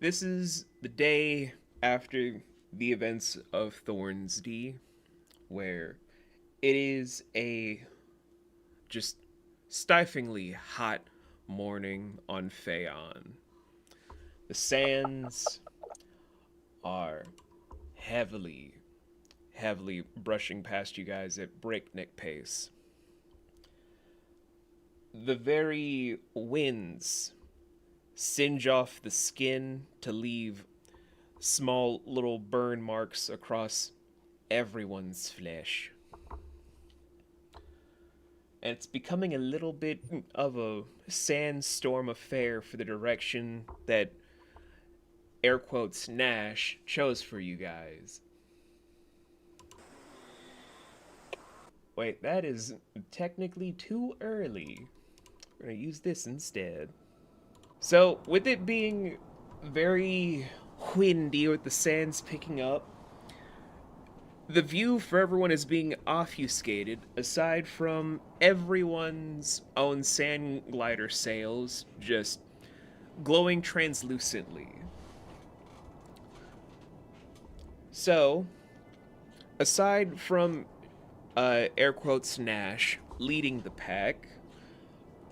This is the day after the events of Thornsdy, where it is a just stiflingly hot morning on Phaon. The sands are heavily, heavily brushing past you guys at breakneck pace. The very winds singe off the skin to leave small little burn marks across everyone's flesh. And it's becoming a little bit of a sandstorm affair for the direction that air quotes Nash chose for you guys. Wait, that is technically too early. We're gonna use this instead. So, with it being very windy with the sands picking up, the view for everyone is being obfuscated, aside from everyone's own sand glider sails just glowing translucently. So, aside from air quotes Nash leading the pack,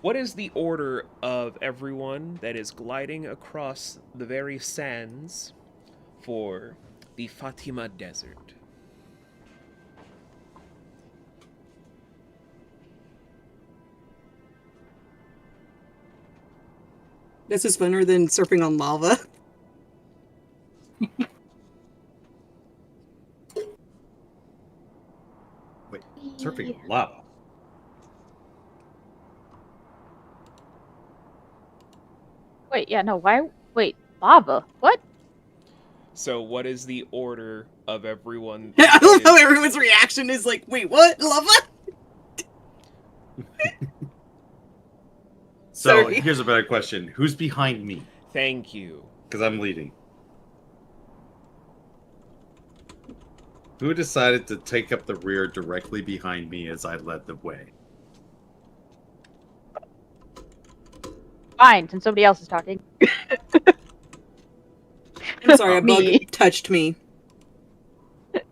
what is the order of everyone that is gliding across the very sands for the Fatima Desert? This is funner than surfing on lava. Wait, surfing lava. Wait, yeah, no, why? Wait, lava? What? So, what is the order of everyone? I love how everyone's reaction is like, wait, what? Lava? So Sorry. here's a better question. Who's behind me? Thank you. Because I'm leading. Who decided to take up the rear directly behind me as I led the way? Fine, since somebody else is talking. I'm sorry, a Me. bug touched me.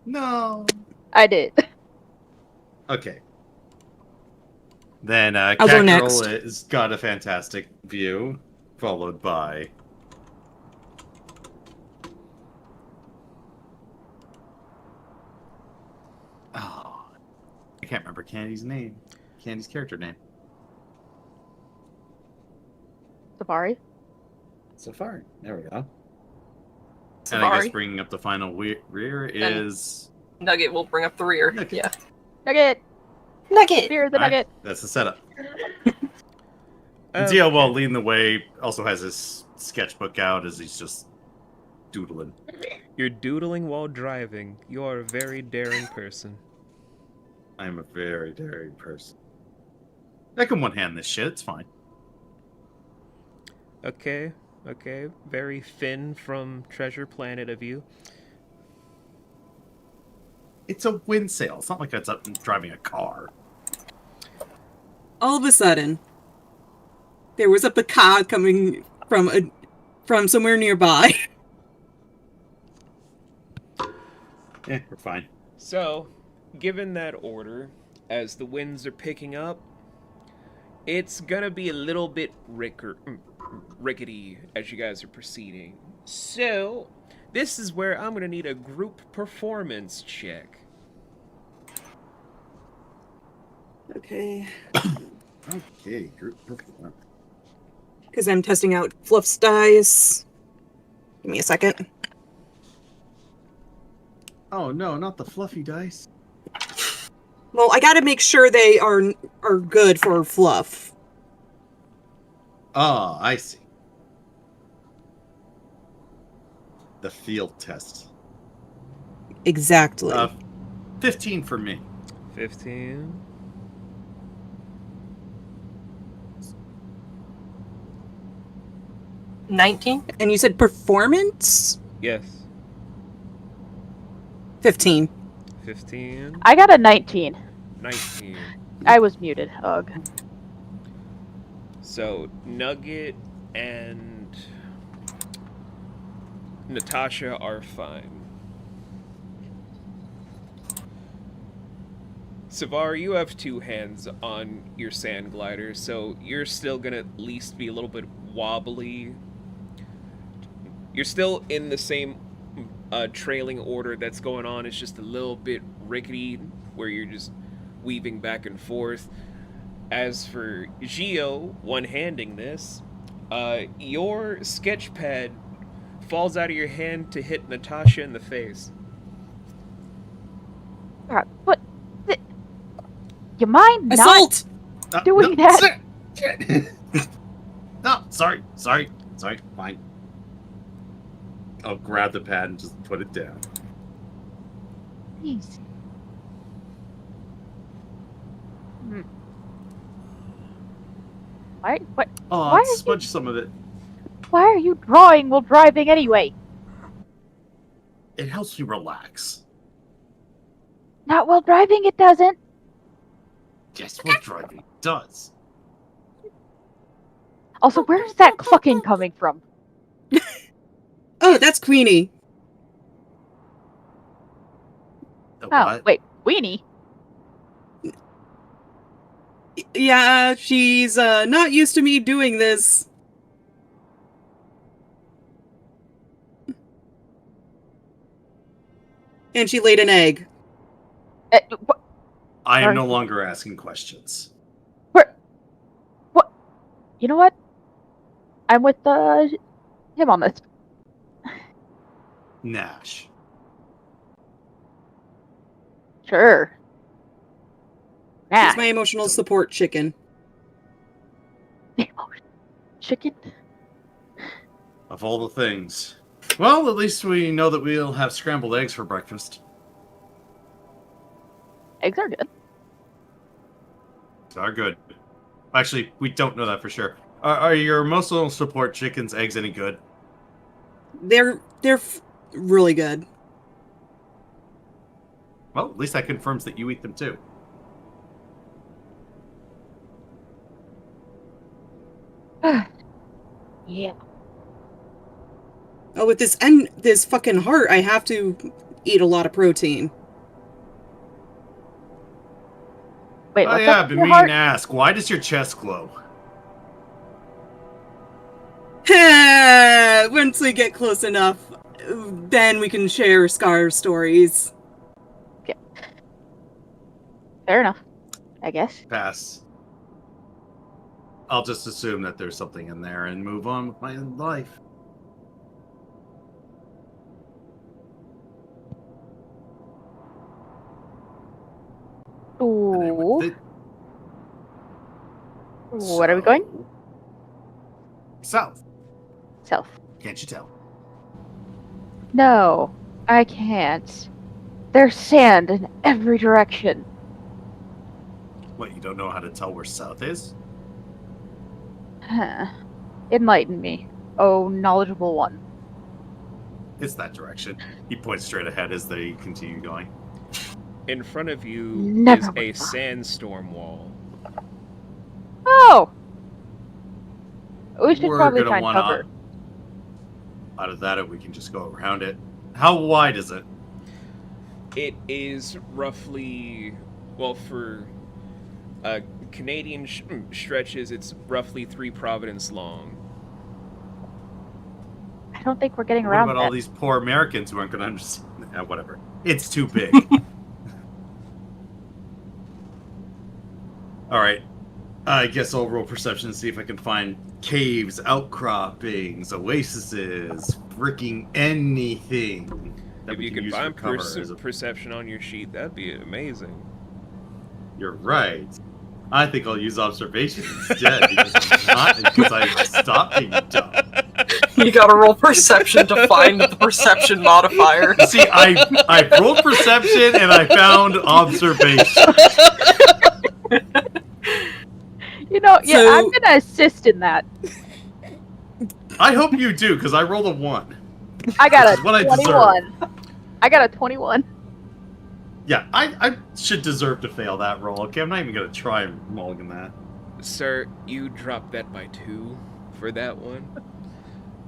No. I did. Okay. Then I'll go Catgirl next. has got a fantastic view, followed by... Oh, I can't remember Candy's name. Candy's character name. Savari? Safari. There we go. Savari. And I guess bringing up the final rear is... Nugget will bring up the rear. Nugget. Yeah. Nugget! Nugget! Spear the Alright, nugget! that's the setup. Okay. Zio, while leading the way, also has his sketchbook out as he's just doodling. You're doodling while driving. You are a very daring person. I am a very daring person. I can one-hand this shit, it's fine. Okay. Very Finn from Treasure Planet of you. It's a wind sail. It's not like it's up driving a car. All of a sudden, there was a picard coming from somewhere nearby. Eh, we're fine. So, given that order, as the winds are picking up, it's gonna be a little bit rickety as you guys are proceeding. So, this is where I'm gonna need a group performance check. Okay. Okay, group performance. Because I'm testing out Fluff's dice. Give me a second. Oh no, not the fluffy dice. Well, I gotta make sure they are good for Fluff. Oh, I see. The field test. Exactly. 15 for me. 15. $19? And you said performance? Yes. 15. 15. I got a 19. 19. I was muted. Ugh. So, Nugget and Natasha are fine. Savari, you have 2 hands on your sand glider, so you're still gonna at least be a little bit wobbly. You're still in the same trailing order that's going on. It's just a little bit rickety, where you're just weaving back and forth. As for Xio, one-handing this, your sketch pad falls out of your hand to hit Natasha in the face. God, what? You mind Assault! not doing that? No, sorry, fine. I'll grab the pad and just put it down. Jeez. Why? What? Oh, Why I'll are smudge some of it. Why are you drawing while driving anyway? It helps me relax. Not while driving, it doesn't. Guess what driving does? Also, where's that clucking coming from? Oh, that's Queenie. The Oh, what? wait, Weenie? Yeah, she's not used to me doing this. And she laid an egg. What? I am Sorry. no longer asking questions. Where? What? You know what? I'm with him on this. Nash. Sure. She's my emotional support chicken. Chicken? Of all the things. Well, at least we know that we'll have scrambled eggs for breakfast. Eggs are good. Are good. Actually, we don't know that for sure. Are your emotional support chickens' eggs any good? They're really good. Well, at least that confirms that you eat them too. Yeah. Oh, with this fucking heart, I have to eat a lot of protein. Wait, Oh what's yeah, up I've with been your meaning heart? to ask. Why does your chest glow? Once we get close enough, then we can share Scar stories. Okay. Fair enough, I guess. Pass. I'll just assume that there's something in there and move on with my life. And I went, Ooh. What are we going? South. South. Can't you tell? No, I can't. There's sand in every direction. What, you don't know how to tell where south is? Huh. Enlighten me, oh knowledgeable one. It's that direction. He points straight ahead as they continue going. In front of you Never is a would thought. sandstorm wall. Oh! We should We're probably gonna find wanna cover. out of that, we can just go around it. How wide is it? It is roughly, well, for Canadian stretches, it's roughly 3 Providence long. I don't think we're getting What around about that. all these poor Americans who aren't going to understand? Whatever. It's too big. All right. I guess I'll roll perception and see if I can find caves, outcroppings, oases, freaking anything that If we you can could use find for cover. As a... perception on your sheet, that'd be amazing. You're right. I think I'll use observation instead because I stopped being dumb. You gotta roll perception to find the perception modifier. See, I rolled perception and I found observation. You know, yeah, So- I'm gonna assist in that. I hope you do, because I rolled a 1. I got Which a is what I 21. I got a 21. Yeah, I should deserve to fail that roll. Okay, I'm not even going to try and mulligan that. Sir, you dropped that by 2 for that one.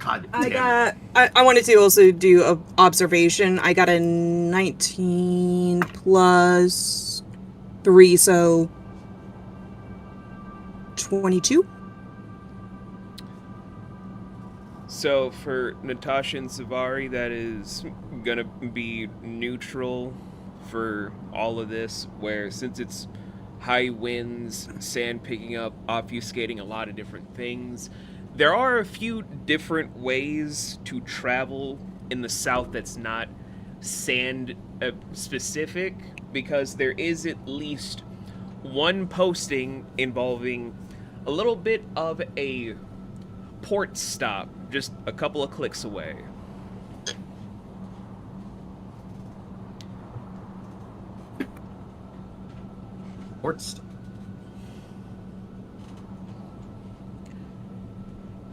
God damn it. I wanted to also do a observation. I got a 19 plus 3, so 22. So for Natasha and Savari, that is gonna be neutral for all of this, where since it's high winds, sand picking up, obfuscating a lot of different things, there are a few different ways to travel in the south that's not sand specific, because there is at least one posting involving a little bit of a port stop just a couple of clicks away. Port stop.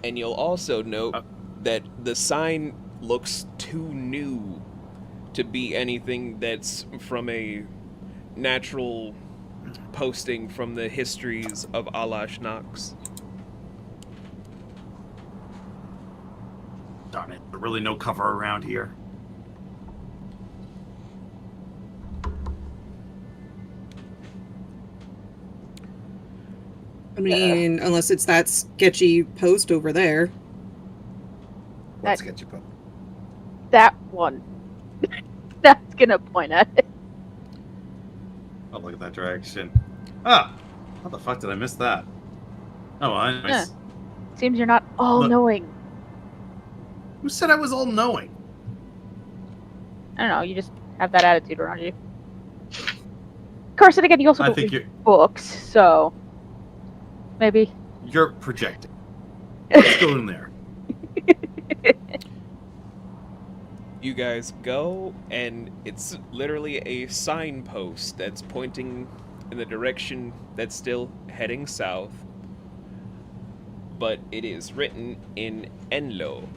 And you'll also note that the sign looks too new to be anything that's from a natural posting from the histories of Alashnox. Darn it, there's really no cover around here. I mean, unless it's that sketchy post over there. Let's That- get you put. That one. That's gonna point at it. I'll look at that direction. Ah! How the fuck did I miss that? Oh, well, anyways. Yeah. Seems you're not all-knowing. Who said I was all-knowing? I don't know, you just have that attitude around you. Of course, and again, you also I don't think read books, so... Maybe. you're projecting. Let's go in there. You guys go, and it's literally a signpost that's pointing in the direction that's still heading south, but it is written in Enlo.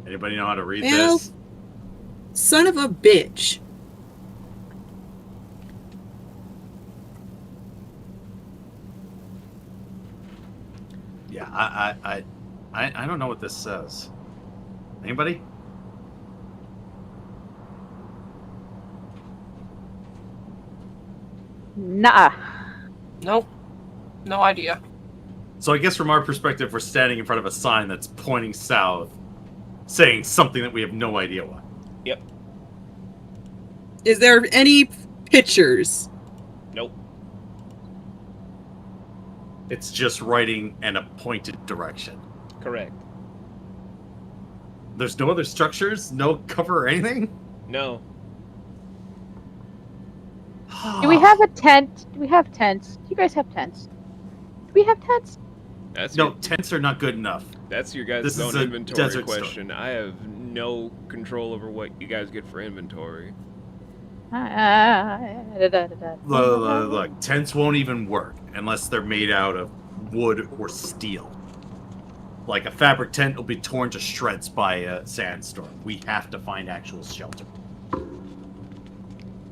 Anybody know how to read Well, this? son of a bitch. Yeah, I don't know what this says. Anybody? Nah. Nope. No idea. So I guess from our perspective, we're standing in front of a sign that's pointing south, saying something that we have no idea what. Yep. Is there any pictures? Nope. It's just writing in a pointed direction. Correct. There's no other structures, no cover or anything? No. Do we have a tent? Do we have tents? Do you guys have tents? Do we have tents? That's No, your, tents are not good enough. that's your guys' This is own a inventory desert question. I have no control over what you guys get for inventory. Look, tents won't even work unless they're made out of wood or steel. Like a fabric tent will be torn to shreds by a sandstorm. We have to find actual shelter.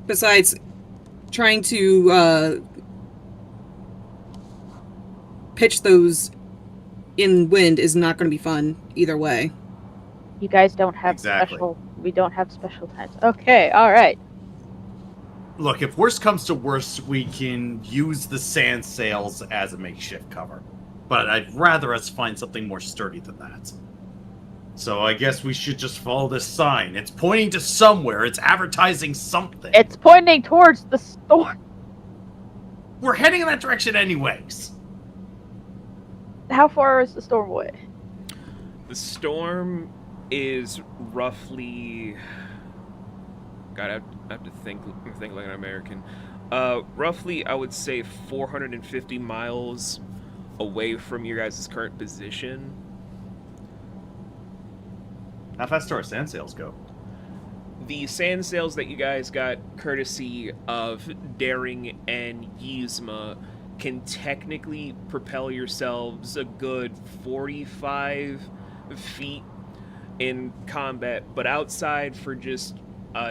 Besides, trying to pitch those in wind is not going to be fun either way. You guys don't have Exactly. special. We don't have special tents. Okay, all right. Look, if worst comes to worst, we can use the sand sails as a makeshift cover. But I'd rather us find something more sturdy than that. So I guess we should just follow this sign. It's pointing to somewhere. It's advertising something. It's pointing towards the storm. We're heading in that direction anyways. How far is the storm away? The storm is roughly... God, I have to think like an American. Roughly, I would say 450 miles away from your guys' current position. How fast do our sand sails go? The sand sails that you guys got courtesy of Daring and Yzma can technically propel yourselves a good 45 feet in combat, but outside for just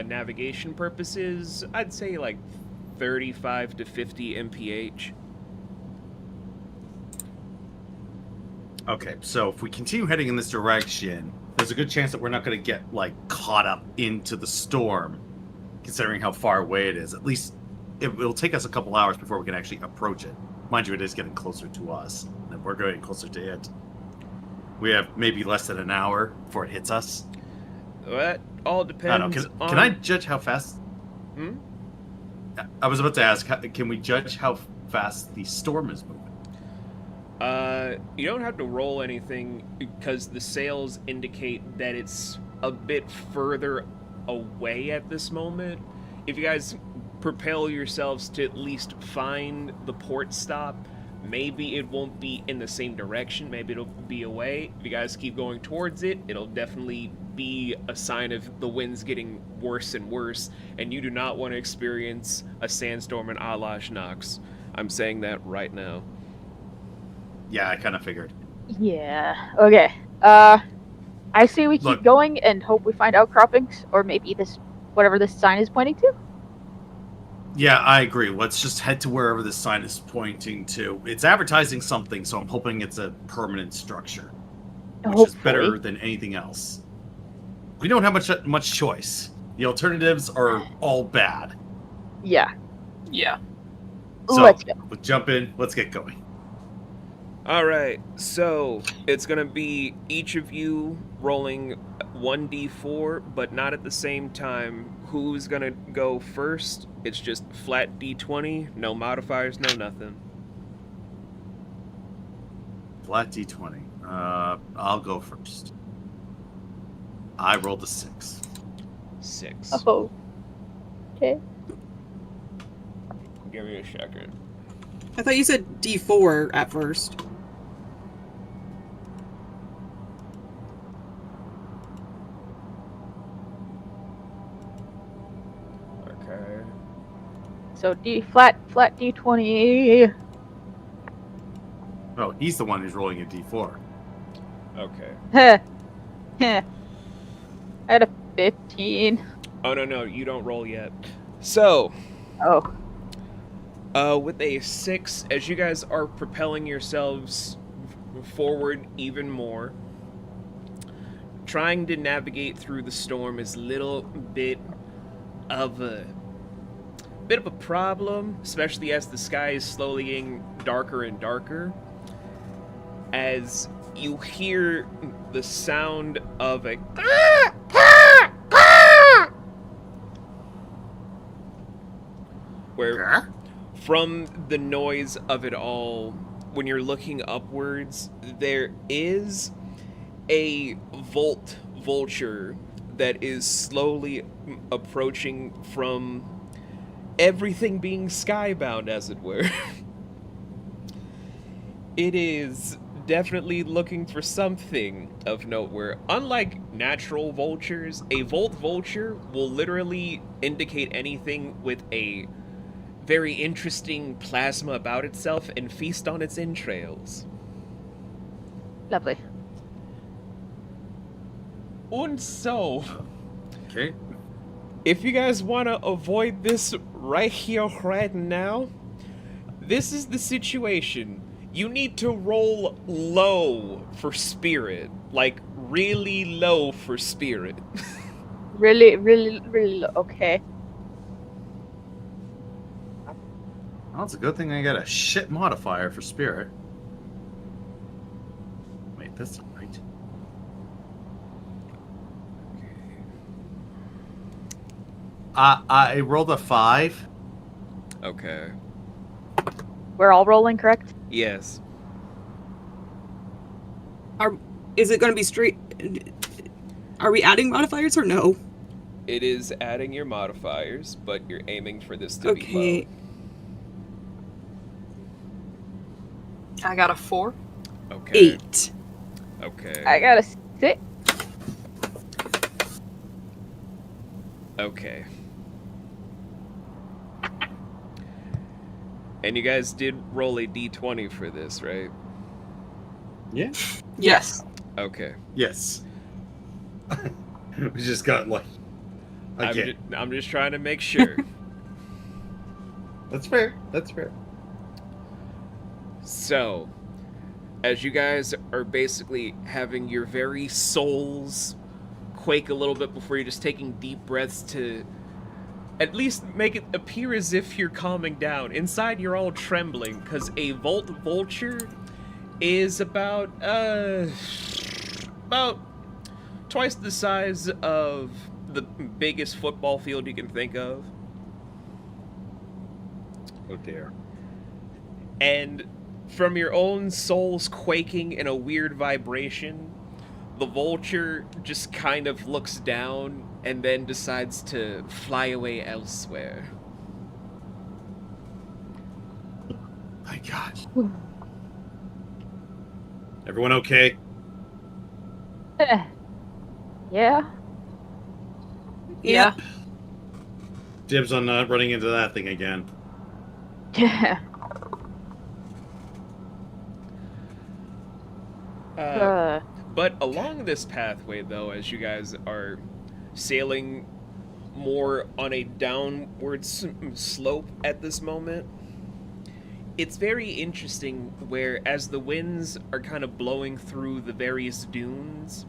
navigation purposes, I'd say like 35 to 50 mph. Okay, so if we continue heading in this direction, there's a good chance that we're not going to get, like, caught up into the storm, considering how far away it is. At least it'll take us a couple hours before we can actually approach it. Mind you, it is getting closer to us, and we're going closer to it. We have maybe less than an hour before it hits us. That all I depends don't know. on... Can I judge how fast... Hmm? I was about to ask, can we judge how fast the storm is moving? You don't have to roll anything because the sails indicate that it's a bit further away at this moment. If you guys propel yourselves to at least find the port stop, maybe it won't be in the same direction, maybe it'll be away. If you guys keep going towards it, it'll definitely be a sign of the winds getting worse and worse, and you do not want to experience a sandstorm in Ali Shar. I'm saying that right now. Yeah, I kind of figured. Yeah. Okay. I say we keep Look. going and hope we find outcroppings, or maybe this, whatever this sign is pointing to. Yeah, I agree. Let's just head to wherever this sign is pointing to. It's advertising something, so I'm hoping it's a permanent structure, which is better than anything else. We don't have much choice. The alternatives are all bad. Yeah. Yeah. So, Let's go. we'll jump in. Let's get going. Alright, so it's gonna be each of you rolling 1d4, but not at the same time. Who's gonna go first? It's just flat d20, no modifiers, no nothing. Flat D20. I'll go first. I rolled a 6. 6. Oh. Okay. Give me a second. I thought you said D4 at first. Okay. So flat D20. Oh, he's the one who's rolling a D4. Okay. Heh. Heh. I had a 15. Oh, no, you don't roll yet. So, Oh. with a 6, as you guys are propelling yourselves forward even more, trying to navigate through the storm is a little bit of a problem, especially as the sky is slowly getting darker and darker. As you hear the sound of a where from the noise of it all, when you're looking upwards, there is a vulture that is slowly approaching from everything being skybound, as it were. It is definitely looking for something of note where, unlike natural vultures, a vulture will literally indicate anything with a very interesting plasma about itself and feast on its entrails. Lovely. And so, Okay. if you guys want to avoid this right here, right now, this is the situation. You need to roll low for spirit. Like, really low for spirit. Really okay. Well, it's a good thing I got a shit modifier for spirit. Wait, that's not right. I rolled a 5. Okay. We're all rolling, correct? Yes. Is it going to be straight? Are we adding modifiers or no? It is adding your modifiers, but you're aiming for this to be Okay. low. I got a 4. Okay. 8. Okay. I got a 6. Okay. And you guys did roll a d20 for this, right? Yeah. Yes. Okay. Yes. We just got like. Okay. I'm just trying to make sure. That's fair. That's fair. So, as you guys are basically having your very souls quake a little bit before you're just taking deep breaths to at least make it appear as if you're calming down. Inside, you're all trembling because a Volt Vulture is about twice the size of the biggest football field you can think of. Oh dear. And from your own souls quaking in a weird vibration, the vulture just kind of looks down and then decides to fly away elsewhere. My God. Everyone okay? Yeah. Yeah. Dibs on not running into that thing again. Yeah. But along this pathway, though, as you guys are sailing more on a downward slope at this moment, it's very interesting where as the winds are kind of blowing through the various dunes,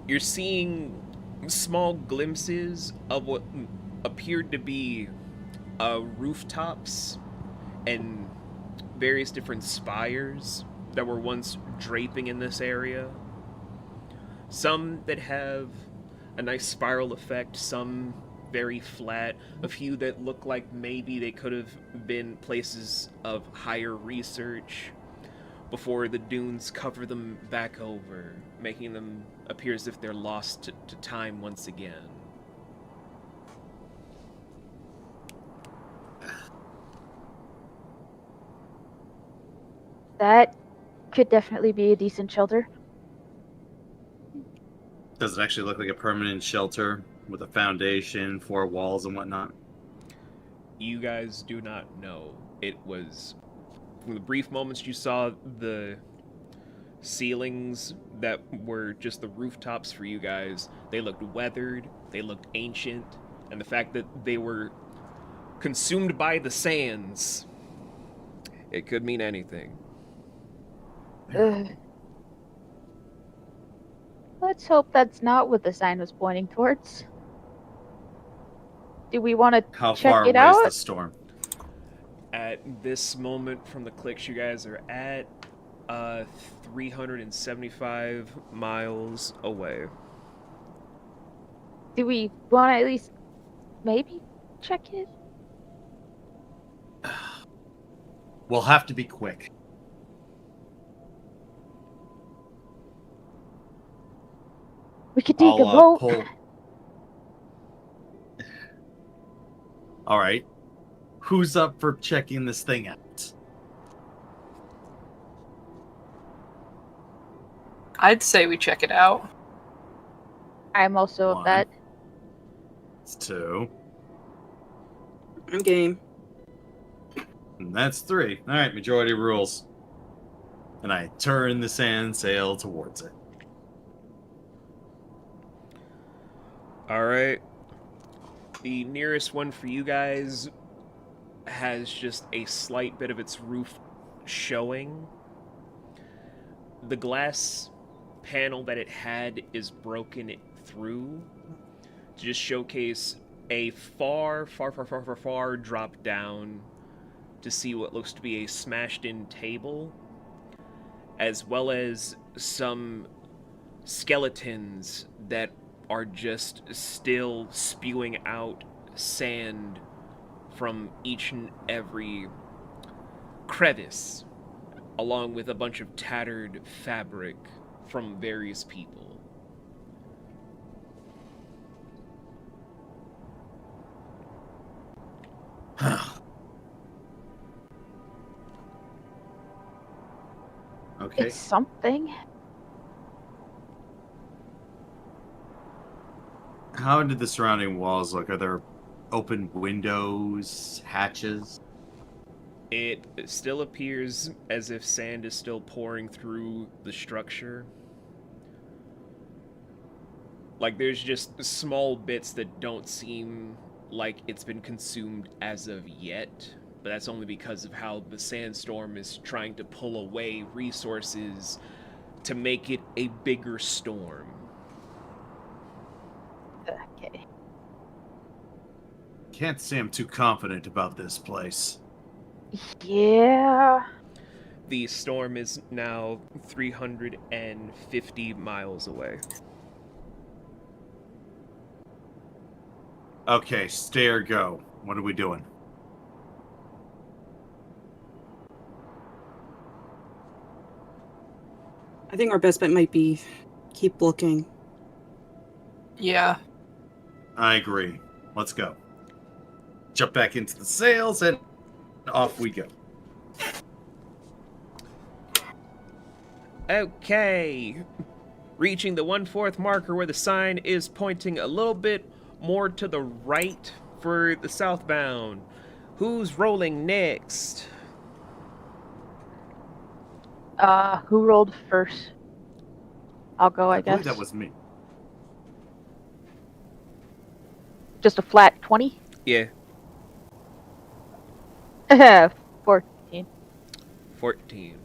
you're seeing small glimpses of what appeared to be rooftops and various different spires that were once draping in this area. Some that have a nice spiral effect, some very flat, a few that look like maybe they could have been places of higher research before the dunes cover them back over, making them appear as if they're lost to time once again. That could definitely be a decent shelter. Does it actually look like a permanent shelter with a foundation, 4 walls, and whatnot? You guys do not know. It was, from the brief moments you saw the ceilings that were just the rooftops for you guys, they looked weathered, they looked ancient, and the fact that they were consumed by the sands, it could mean anything. Ugh. Let's hope that's not what the sign was pointing towards. Do we want to How check far it away is out? the storm? At this moment, from the clicks you guys are at, 375 miles away. Do we want to at least maybe check it? We'll have to be quick. We could take a vote. Pull. All right. Who's up for checking this thing out? I'd say we check it out. I'm also of 1. that. It's 2. I'm game. And that's 3. All right, majority rules. And I turn the sand sail towards it. All right. The nearest one for you guys has just a slight bit of its roof showing. The glass panel that it had is broken through to just showcase a far drop down to see what looks to be a smashed-in table, as well as some skeletons that are just still spewing out sand from each and every crevice, along with a bunch of tattered fabric from various people. Okay. It's something. How did the surrounding walls look? Are there open windows, hatches? It still appears as if sand is still pouring through the structure. Like, there's just small bits that don't seem like it's been consumed as of yet. but that's only because of how the sandstorm is trying to pull away resources to make it a bigger storm. Okay. Can't say I'm too confident about this place. Yeah. The storm is now 350 miles away. Okay, stay or go. What are we doing? I think our best bet might be keep looking. Yeah. I agree. Let's go. Jump back into the sails and off we go. Okay. Reaching the 1/4 marker where the sign is pointing a little bit more to the right for the southbound. Who's rolling next? Who rolled first? I'll go, I believe guess. that was me. Just a flat 20? Yeah, 14. 14.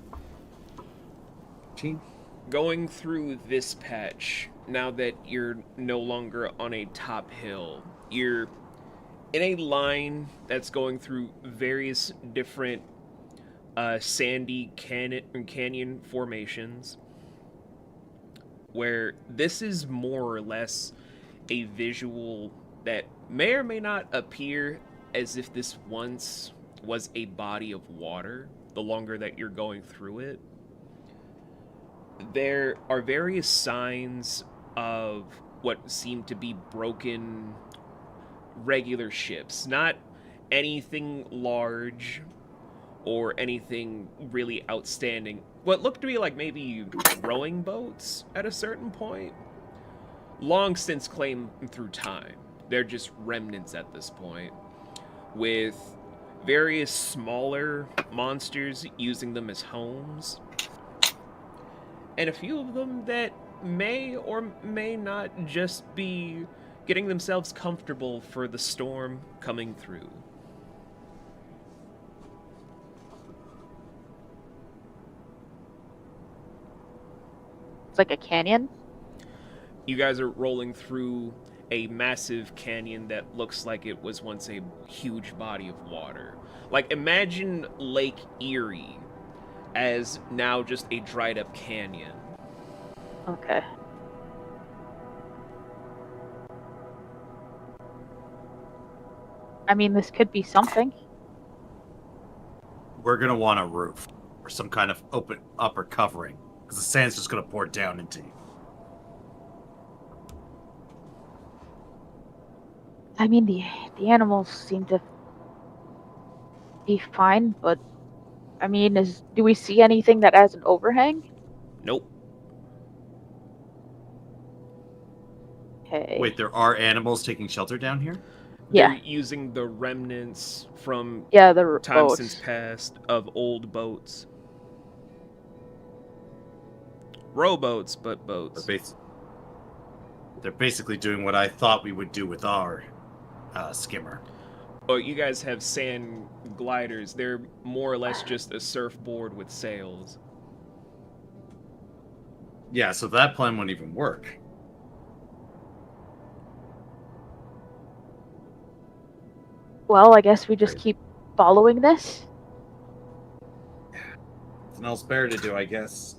Going through this patch, now that you're no longer on a top hill, you're in a line that's going through various different sandy canyon formations, where this is more or less a visual that may or may not appear as if this once was a body of water, the longer that you're going through it. There are various signs of what seem to be broken regular ships, not anything large or anything really outstanding. What looked to be like maybe rowing boats at a certain point, long since claimed through time. They're just remnants at this point, with various smaller monsters using them as homes, and a few of them that may or may not just be getting themselves comfortable for the storm coming through. It's like a canyon. You guys are rolling through a massive canyon that looks like it was once a huge body of water. Like, imagine Lake Erie as now just a dried up canyon. Okay. I mean, this could be something. We're gonna want a roof or some kind of open upper covering, because the sand's just gonna pour down into you. I mean, the animals seem to be fine, but I mean, do we see anything that has an overhang? Nope. Okay. Wait, there are animals taking shelter down here? Yeah. They're using the remnants from Yeah, the times boats. since past of old boats. Rowboats, but boats. They're basically doing what I thought we would do with our skimmer. Oh, you guys have sand gliders. They're more or less just a surfboard with sails. Yeah, so that plan wouldn't even work. Well, I guess we just keep following this. Nothing else better to do, I guess.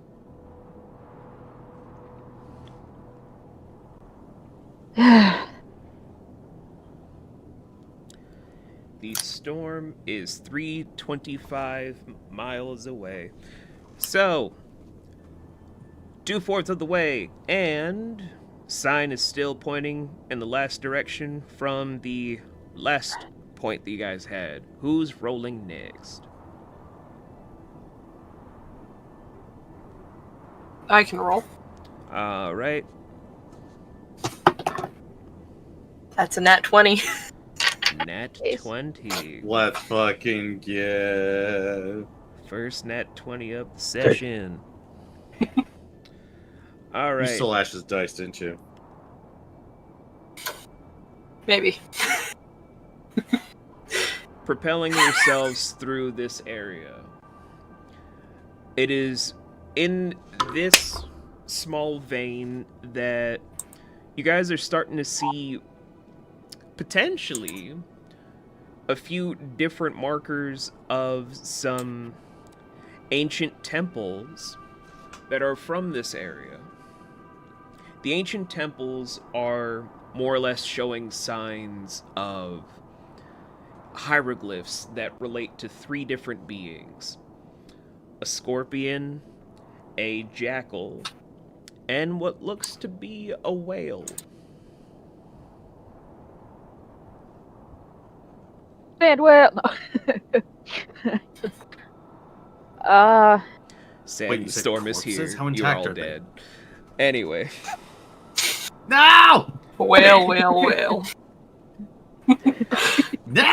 The storm is 325 miles away. So, 2/4 of the way, and sign is still pointing in the last direction from the last point that you guys had. Who's rolling next? I can roll. All right. That's a nat 20. Nat Yes. 20. Let's fucking get. First nat 20 of the session. All You right. stole Ash's dice, didn't you? Maybe. propelling yourselves through this area. It is in this small vein that you guys are starting to see potentially a few different markers of some ancient temples that are from this area. The ancient temples are more or less showing signs of hieroglyphs that relate to 3 different beings: a scorpion, a jackal, and what looks to be a whale. Man, well, no. Wait, you said Sandstorm is corpses? here. How You're intact all are they? dead. Anyway, No! Whale, whale, whale. No!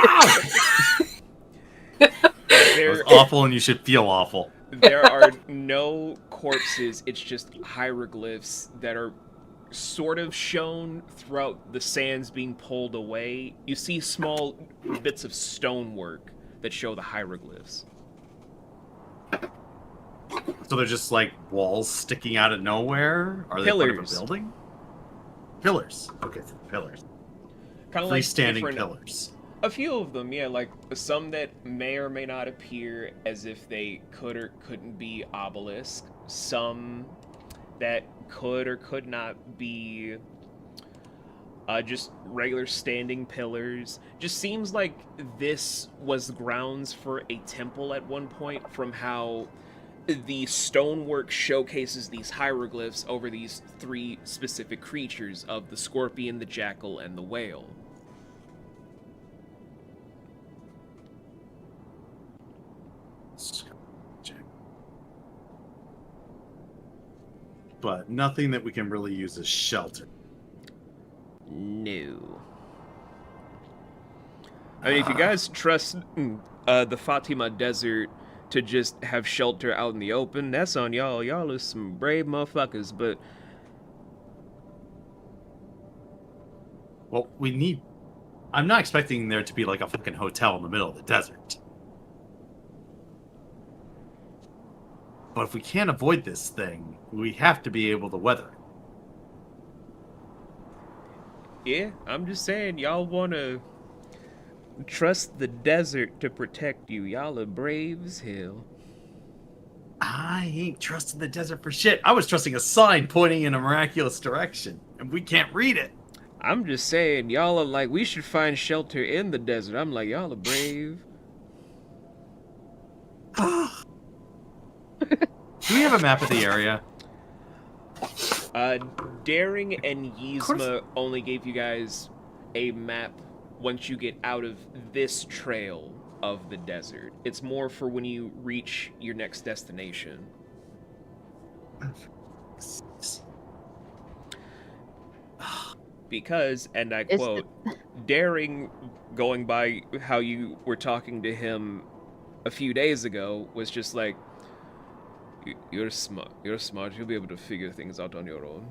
That was awful, and you should feel awful. there are no corpses. It's just hieroglyphs that are sort of shown throughout the sands being pulled away. You see small bits of stonework that show the hieroglyphs. So they're just like walls sticking out of nowhere? Are they part of a Pillars. building? Pillars. Okay, so pillars. Kind of like Freestanding different- pillars. A few of them, yeah, like some that may or may not appear as if they could or couldn't be obelisk. Some that could or could not be just regular standing pillars. Just seems like this was grounds for a temple at one point, from how the stonework showcases these hieroglyphs over these 3 specific creatures of the scorpion, the jackal, and the whale. But nothing that we can really use as shelter. No. I mean, if you guys trust the Fatima Desert to just have shelter out in the open, that's on y'all. Y'all are some brave motherfuckers, but... Well, we need... I'm not expecting there to be like a fucking hotel in the middle of the desert. But if we can't avoid this thing, we have to be able to weather it. Yeah, I'm just saying, y'all want to trust the desert to protect you. Y'all are brave as hell. I ain't trusting the desert for shit. I was trusting a sign pointing in a miraculous direction, and we can't read it. I'm just saying, y'all are like, we should find shelter in the desert. I'm like, y'all are brave. Do we have a map of the area? Daring and Yzma only gave you guys a map once you get out of this trail of the desert. It's more for when you reach your next destination. Because, and I quote, Daring, going by how you were talking to him a few days ago, was just like, you're smart. You're smart. You'll be able to figure things out on your own.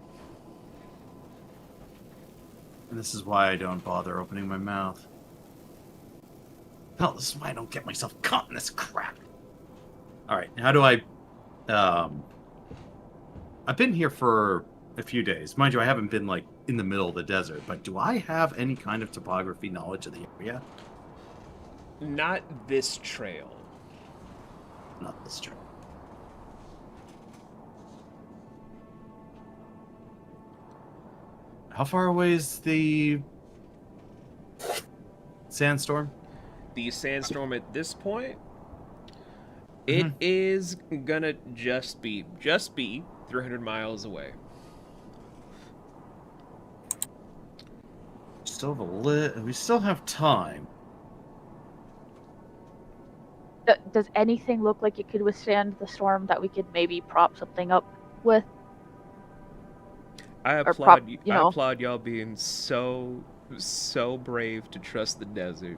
And this is why I don't bother opening my mouth. Hell, this is why I don't get myself caught in this crap. Alright, how do I... I've been here for a few days. Mind you, I haven't been, like, in the middle of the desert, but do I have any kind of topography knowledge of the area? Not this trail. Not this trail. How far away is the sandstorm? The sandstorm at this point, it is gonna just be 300 miles away. Still have we still have time. Does anything look like it could withstand the storm that we could maybe prop something up with? I applaud you. I applaud y'all being so brave to trust the desert.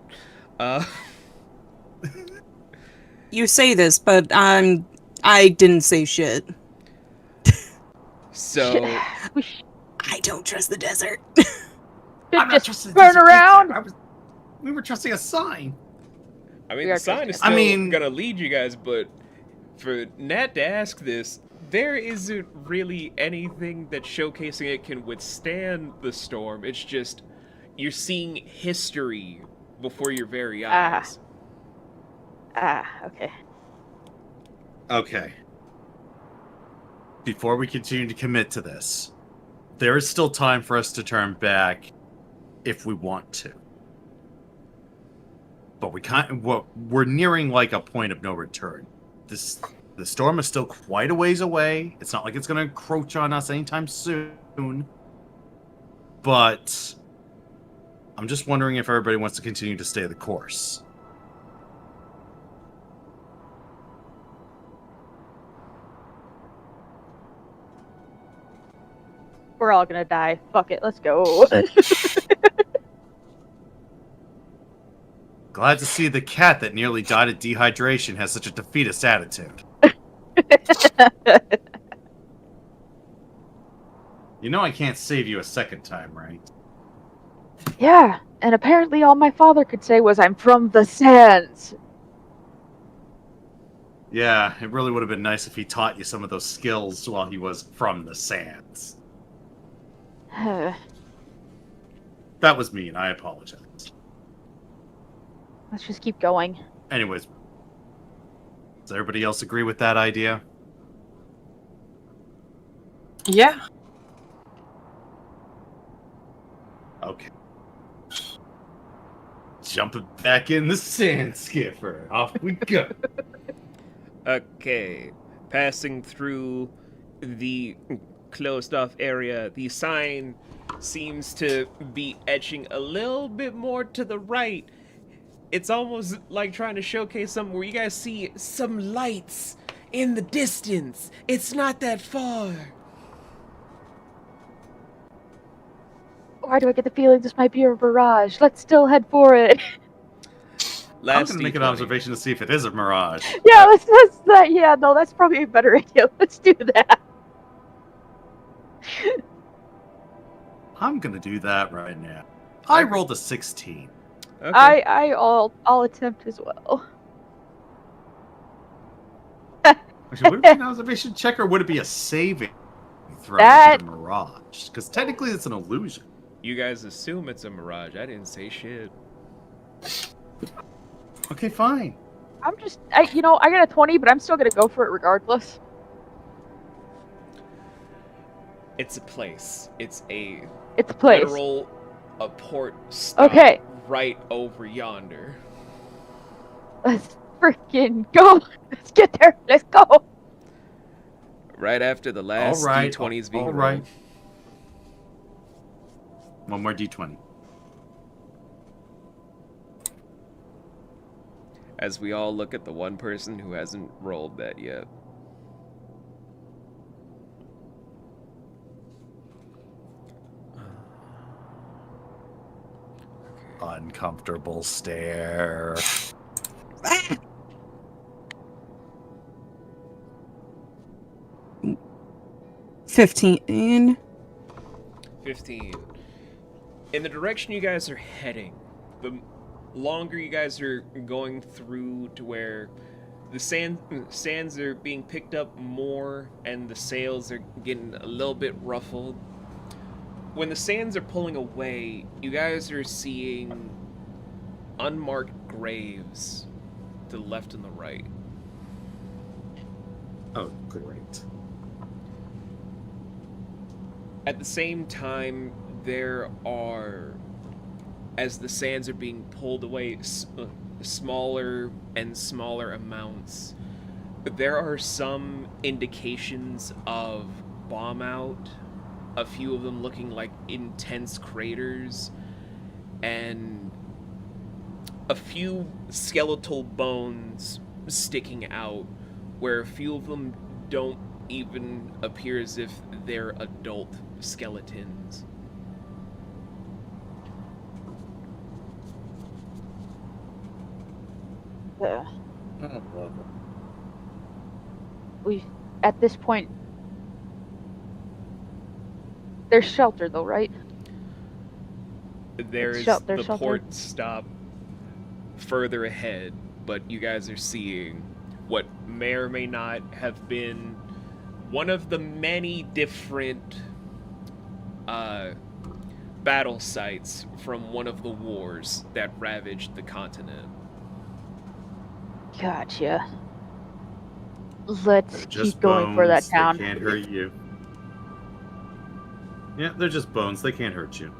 You say this, but I didn't say shit. So I don't trust the desert. I'm not just trusting the turn desert around. either. We were trusting a sign. I mean, We are the sign is trusting still it. gonna lead you guys, but for Nat to ask this, there isn't really anything that showcasing it can withstand the storm. It's just you're seeing history before your very eyes. Okay. Okay. Before we continue to commit to this, there is still time for us to turn back if we want to. But we're nearing like a point of no return. The storm is still quite a ways away. It's not like it's going to encroach on us anytime soon. But I'm just wondering if everybody wants to continue to stay the course. We're all gonna die. Fuck it, let's go. Glad to see the cat that nearly died of dehydration has such a defeatist attitude. You know I can't save you a second time, right? Yeah, and apparently all my father could say was, "I'm from the sands." Yeah, it really would have been nice if he taught you some of those skills while he was from the sands. That was mean, I apologize. Let's just keep going. Anyways, does everybody else agree with that idea? Yeah. Okay. Jumping back in the sand skipper. Off we go. Okay, passing through the closed off area, the sign seems to be etching a little bit more to the right. It's almost like trying to showcase something where you guys see some lights in the distance. It's not that far. Why do I get the feeling this might be a mirage? Let's still head for it. I'm Last going to make an D20. observation to see if it is a mirage. Yeah, that's probably a better idea. Let's do that. I'm going to do that right now. I rolled a 16. Okay. I'll attempt as well. Actually, would it be an observation check or would it be a saving throw That- to the mirage? Because technically it's an illusion. You guys assume it's a mirage. I didn't say shit. Okay, fine. I got a 20, but I'm still gonna go for it regardless. It's a place. It's a It's a place. literal a port stop Okay. right over yonder. Let's freaking go. Let's get there. Let's go. Right after the last All right, D20 is being all rolled. right. One more D20. As we all look at the one person who hasn't rolled that yet. Uncomfortable stare. 15. 15. In the direction you guys are heading, the longer you guys are going through to where the sands are being picked up more and the sails are getting a little bit ruffled. When the sands are pulling away, you guys are seeing unmarked graves to the left and the right. Oh, great. At the same time, there are, as the sands are being pulled away, smaller and smaller amounts. There are some indications of bomb out, a few of them looking like intense craters, and a few skeletal bones sticking out, where a few of them don't even appear as if they're adult skeletons. We, at this point, there's shelter though, right? There's there's the shelter. port stop further ahead, but you guys are seeing what may or may not have been one of the many different battle sites from one of the wars that ravaged the continent. Gotcha. Let's They're just keep going for that bones, town. They can't hurt you. Yeah, they're just bones. They can't hurt you.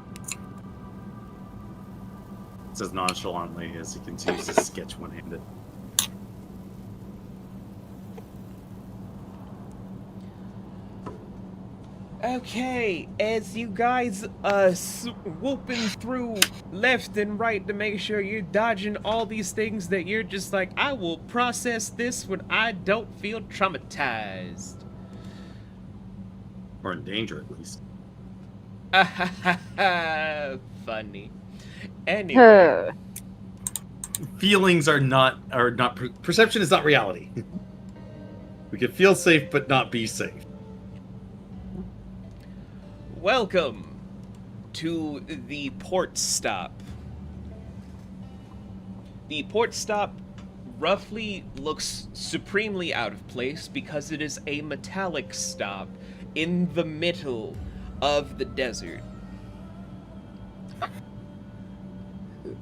Says nonchalantly as he continues to sketch one-handed. Okay, as you guys swooping through left and right to make sure you're dodging all these things that you're just like, I will process this when I don't feel traumatized. Or in danger, at least. Funny. Anyway, Feelings are not perception is not reality. We can feel safe but not be safe. welcome to the port stop. The port stop roughly looks supremely out of place because it is a metallic stop in the middle of the desert.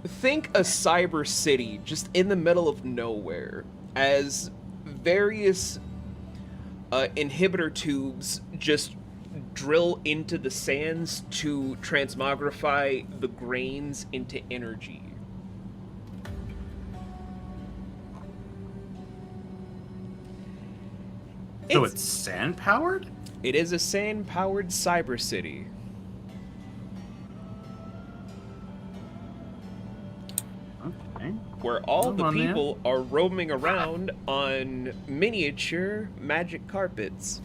Think a cyber city just in the middle of nowhere, as various inhibitor tubes just drill into the sands to transmogrify the grains into energy. So it's sand powered? It is a sand-powered cyber city. Okay. Where all Come the on, man. people are roaming around on miniature magic carpets.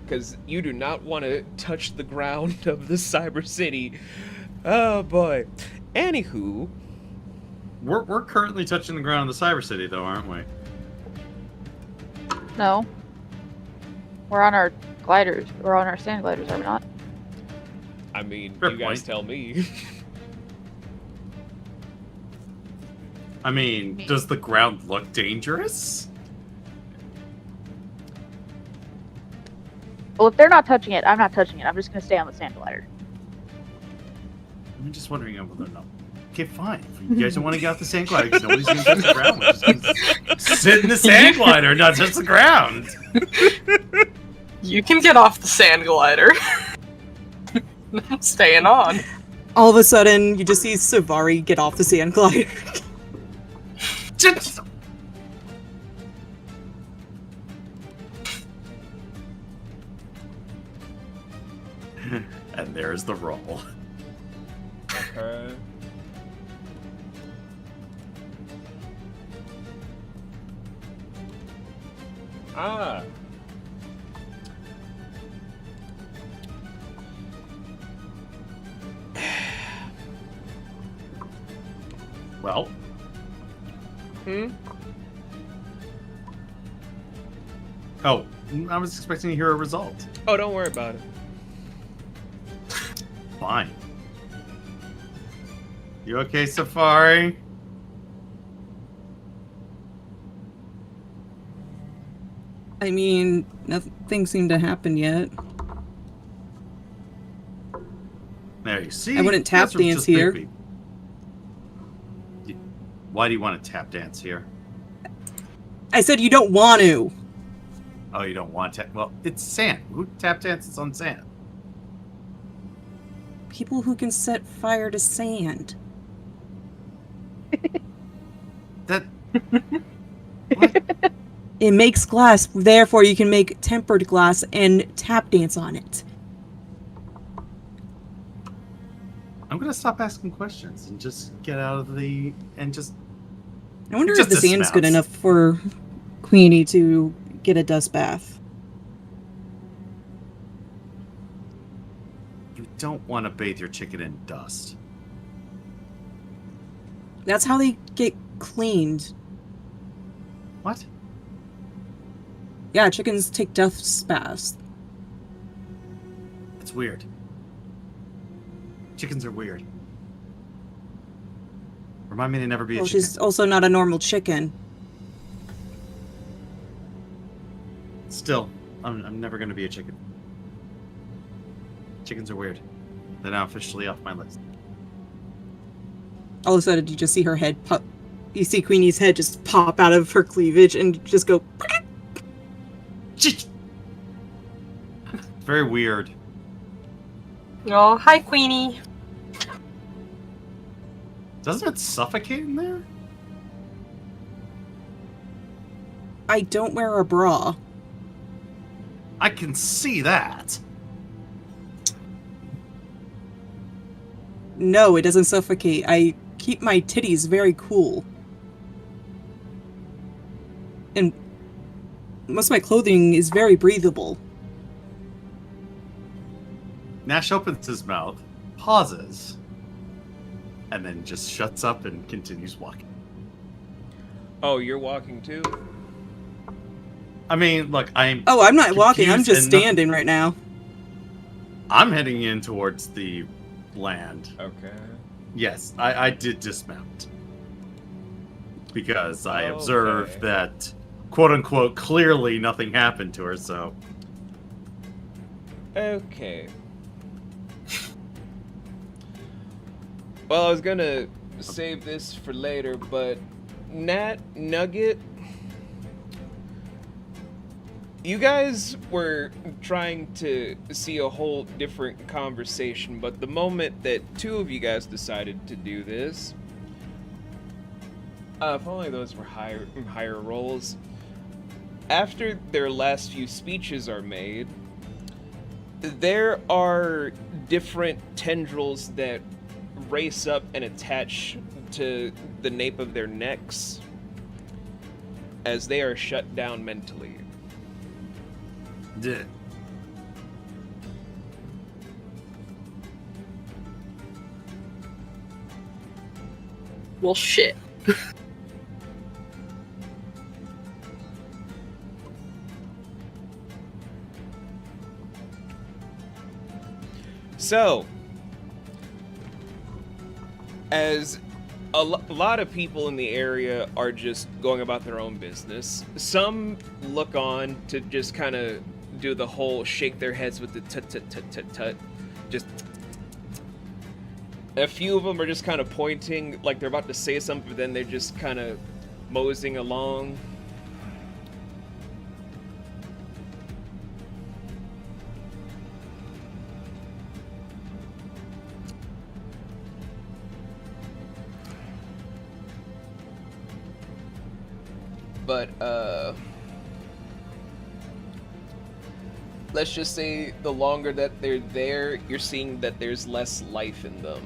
Because you do not want to touch the ground of the cyber city. Oh boy. Anywho, We're currently touching the ground of the cyber city, though, aren't we? No. We're on our gliders. We're on our sand gliders, are we not? I mean, Fair you guys point. tell me. I mean, does the ground look dangerous? Well, if they're not touching it, I'm not touching it. I'm just gonna stay on the sand glider. I'm just wondering whether or not. Okay, fine. If you guys don't want to get off the sand glider because nobody's going to touch the ground, we're just going to sit in the sand glider, not touch the ground. You can get off the sand glider. I'm staying on. All of a sudden, you just see Savari get off the sand glider. Just... And there's the roll. Okay. Ah. Well, oh, I was expecting to hear a result. Oh, don't worry about it. Fine. You okay, Safari? I mean, nothing seemed to happen yet. There you see. I wouldn't tap That's from dance just big here. people. Why do you want to tap dance here? I said you don't want to. Oh, you don't want to? Well, it's sand. Who tap dances on sand? People who can set fire to sand. That. What? It makes glass, therefore you can make tempered glass and tap dance on it. I'm gonna stop asking questions and just get out of the and just. I wonder Just if the sand's good dismounts. enough for Queenie to get a dust bath. You don't want to bathe your chicken in dust. That's how they get cleaned. What? Yeah, chickens take dust baths. It's weird. Chickens are weird. Remind me to never be a Well, chicken. she's also not a normal chicken. Still, I'm never gonna be a chicken. Chickens are weird. They're now officially off my list. All of a sudden, you just see her head pop. You see Queenie's head just pop out of her cleavage and just go. Very weird. Oh, hi, Queenie. Doesn't it suffocate in there? I don't wear a bra. I can see that. No, it doesn't suffocate. I keep my titties very cool. And most of my clothing is very breathable. Nash opens his mouth, pauses, and then just shuts up and continues walking. Oh, you're walking too? I mean, look, I'm not walking, I'm confused just and nothing- standing right now. I'm heading in towards the land. Okay. Yes, I did dismount. Because I observed Okay. that, quote-unquote, clearly nothing happened to her, so... Okay. Well, I was gonna save this for later, but Nugget, you guys were trying to see a whole different conversation, but the moment that two of you guys decided to do this, if only those were higher rolls, after their last few speeches are made, there are different tendrils that race up and attach to the nape of their necks as they are shut down mentally. Did. Well, shit. So, as a lot of people in the area are just going about their own business, some look on to just kind of do the whole shake their heads with the tut. Just a few of them are just kind of pointing like they're about to say something, but then they're just kind of moseying along. But, let's just say the longer that they're there, you're seeing that there's less life in them.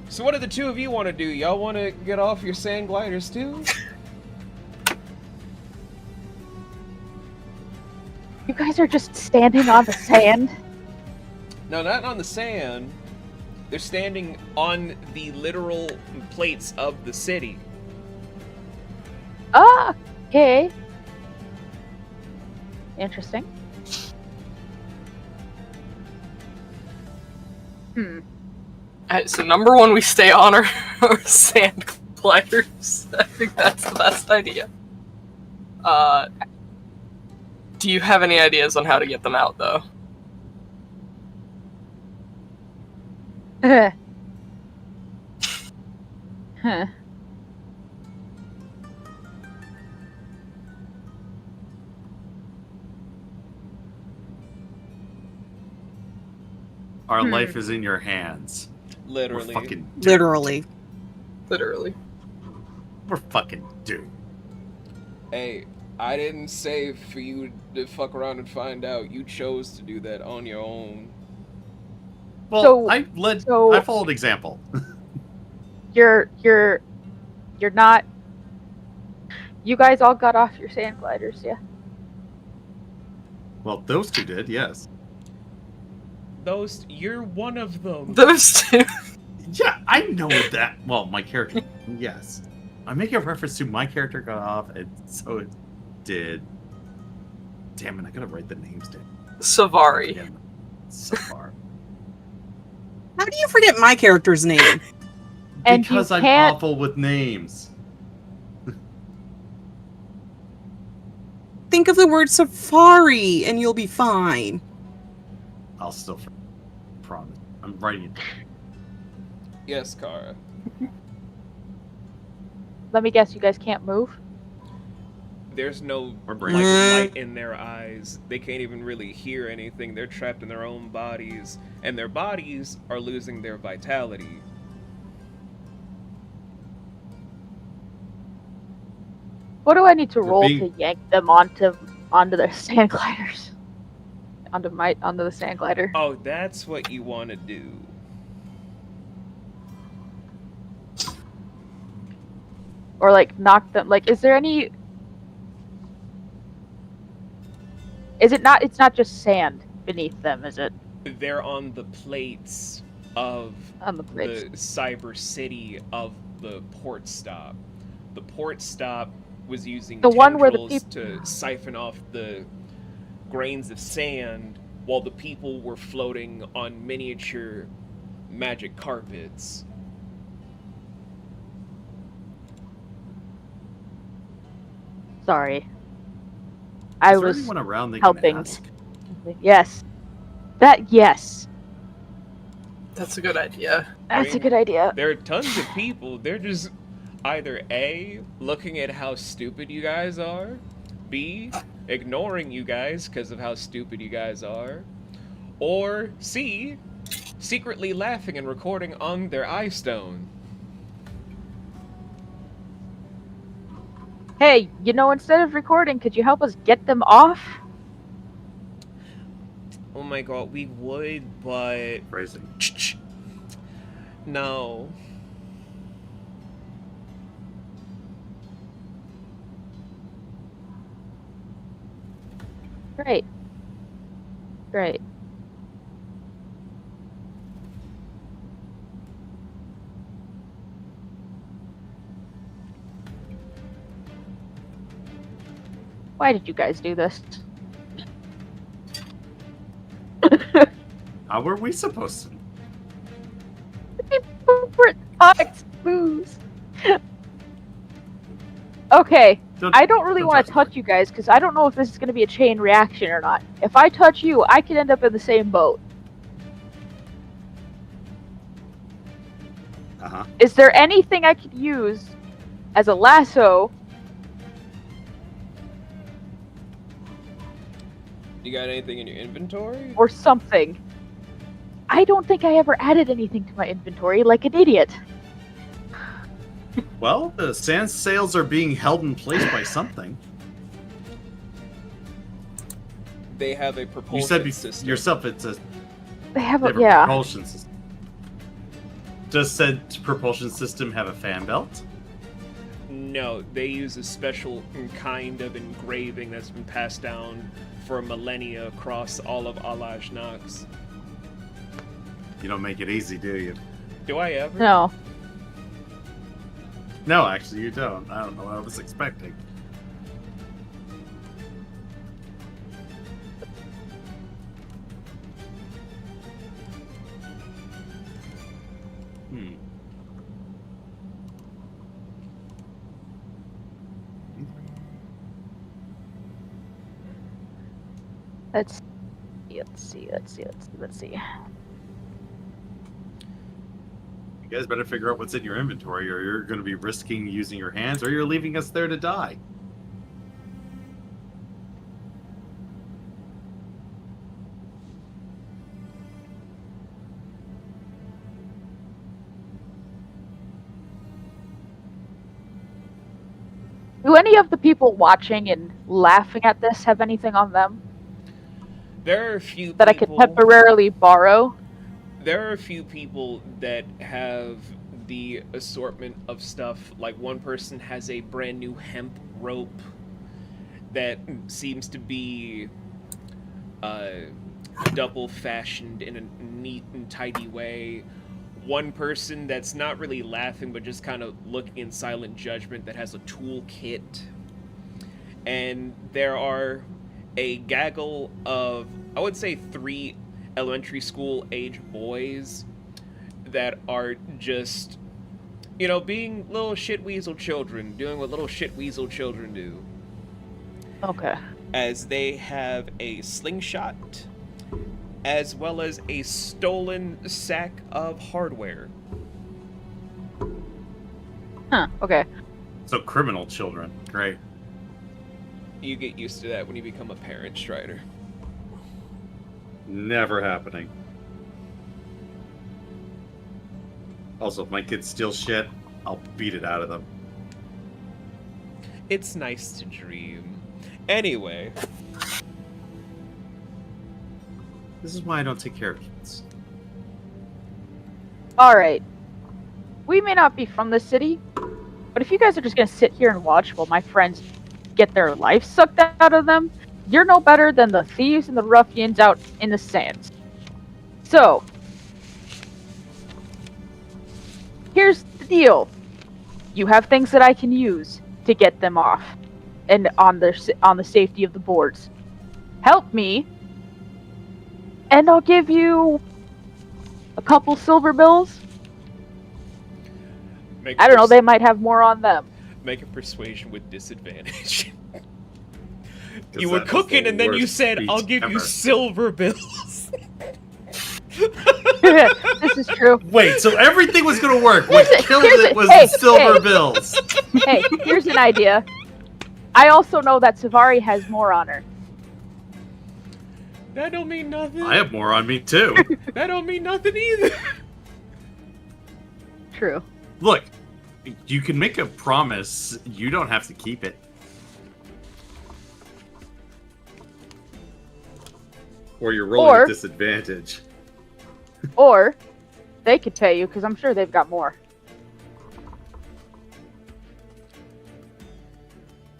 So what do the two of you want to do? Y'all want to get off your sand gliders too? You guys are just standing on the sand. No, not on the sand. They're standing on the literal plates of the city. Ah, okay. Interesting. Alright, so number one, we stay on our sand gliders. I think that's the best idea. Do you have any ideas on how to get them out, though? Huh. Our life is in your hands. Literally. We're fucking doomed. Literally. Literally. We're fucking doomed. Hey, I didn't say for you to fuck around and find out. You chose to do that on your own. Well, So- I followed example. You're not. You guys all got off your sand gliders, yeah? Well, those two did, yes. You're one of them. Those two. Yeah, I know that. Well, my character, yes. I'm making a reference to my character got off, and so it did. Damn it, I gotta write the names down. Savari. Yeah, so far. How do you forget my character's name? And Because you I'm can't- awful with names. Think of the word safari and you'll be fine. I'll still promise. I'm writing it down. Yes, Kara. Let me guess, you guys can't move? There's no Or like brain. light in their eyes. They can't even really hear anything. They're trapped in their own bodies, and their bodies are losing their vitality. What do I need to They're roll being- to yank them onto their sand gliders? Onto the sand glider. Oh, that's what you want to do. Or like knock them, like, is there any... Is it not, it's not just sand beneath them, is it? They're on the plates of On the plates. the cyber city of the port stop. The port stop was using The one where the tendrils to siphon off the grains of sand, while the people were floating on miniature magic carpets. Sorry. I Is there was anyone around they helping. can ask? Yes. Yes. That's a good idea. I That's a mean, good idea. There are tons of people. They're just either A, looking at how stupid you guys are, B, ignoring you guys because of how stupid you guys are, or C, secretly laughing and recording on their iStone. Hey, instead of recording, could you help us get them off? Oh my god, we would, but Phrasing. no. Great. Great. Why did you guys do this? How were we supposed to? Favorite Onyx booze. Okay, I don't really want to touch you guys because I don't know if this is going to be a chain reaction or not. If I touch you, I could end up in the same boat. Uh-huh. Is there anything I could use as a lasso? You got anything in your inventory? Or something? I don't think I ever added anything to my inventory, like an idiot. Well, the sand sails are being held in place by something. They have a You propulsion said system. yourself it's a, They have they a, have a yeah. propulsion system. Does said propulsion system have a fan belt? No, they use a special kind of engraving that's been passed down for millennia across all of Alaj Nox. You don't make it easy, do you? Do I ever? No. No, actually, you don't. I don't know what I was expecting. Hmm. Let's see. You guys better figure out what's in your inventory, or you're going to be risking using your hands, or you're leaving us there to die. Do any of the people watching and laughing at this have anything on them There are a few that I could people- temporarily borrow? There are a few people that have the assortment of stuff. Like one person has a brand new hemp rope that seems to be double fashioned in a neat and tidy way. One person that's not really laughing but just kind of looking in silent judgment that has a tool kit. And there are a gaggle of, I would say, 3 elementary school age boys that are just, being little shit weasel children, doing what little shit weasel children do. Okay. As they have a slingshot, as well as a stolen sack of hardware. Huh. Okay. So criminal children. Great. You get used to that when you become a parent, Strider. Never happening. Also, if my kids steal shit, I'll beat it out of them. It's nice to dream. Anyway. This is why I don't take care of kids. Alright. We may not be from the city, but if you guys are just gonna sit here and watch while my friends get their life sucked out of them, you're no better than the thieves and the ruffians out in the sands. So, here's the deal. You have things that I can use to get them off, and on the safety of the boards. Help me, and I'll give you a couple silver bills. I don't know, they might have more on them. Make a persuasion with disadvantage. You were cooking and then you said, I'll give you silver bills. This is true. Wait, so everything was gonna work. What killed it was hey, the silver bills. Hey, here's an idea. I also know that Savari has more on her. That don't mean nothing. I have more on me too. That don't mean nothing either. True. Look, you can make a promise. You don't have to keep it. Or you're rolling at disadvantage. Or they could pay you, because I'm sure they've got more.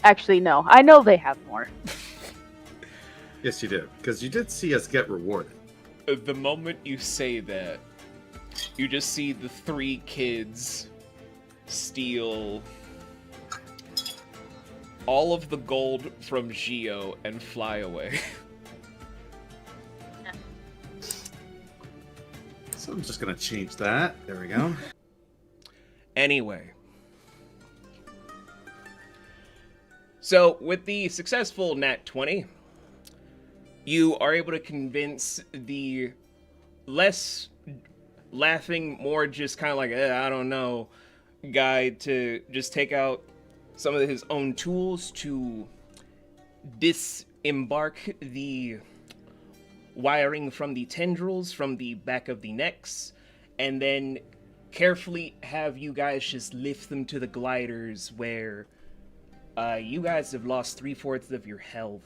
Actually, no. I know they have more. Yes, you do. Because you did see us get rewarded. The moment you say that, you just see the 3 kids steal all of the gold from Xio and fly away. So I'm just gonna change that. There we go. Anyway. So, with the successful Nat 20, you are able to convince the less laughing, more just kind of like, I don't know, guy to just take out some of his own tools to disembark the wiring from the tendrils from the back of the necks, and then carefully have you guys just lift them to the gliders where you guys have lost 3/4 of your health.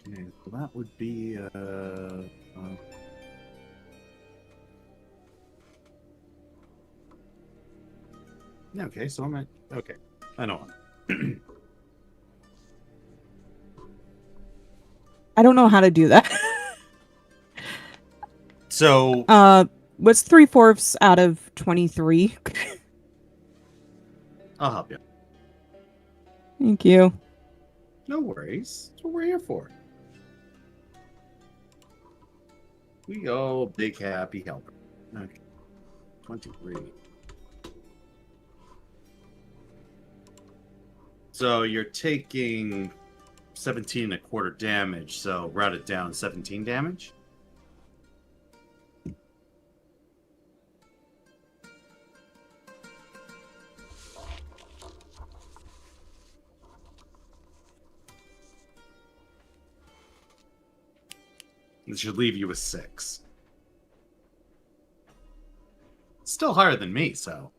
Okay, so that would be okay, so I'm at okay. I know. I don't know how to do that. So what's 3/4 out of 23? I'll help you. Thank you. No worries. That's what we're here for. We go big happy helper. Okay. 23. So you're taking 17.25 damage, so route it down 17 damage. This should leave you with 6. Still higher than me, so.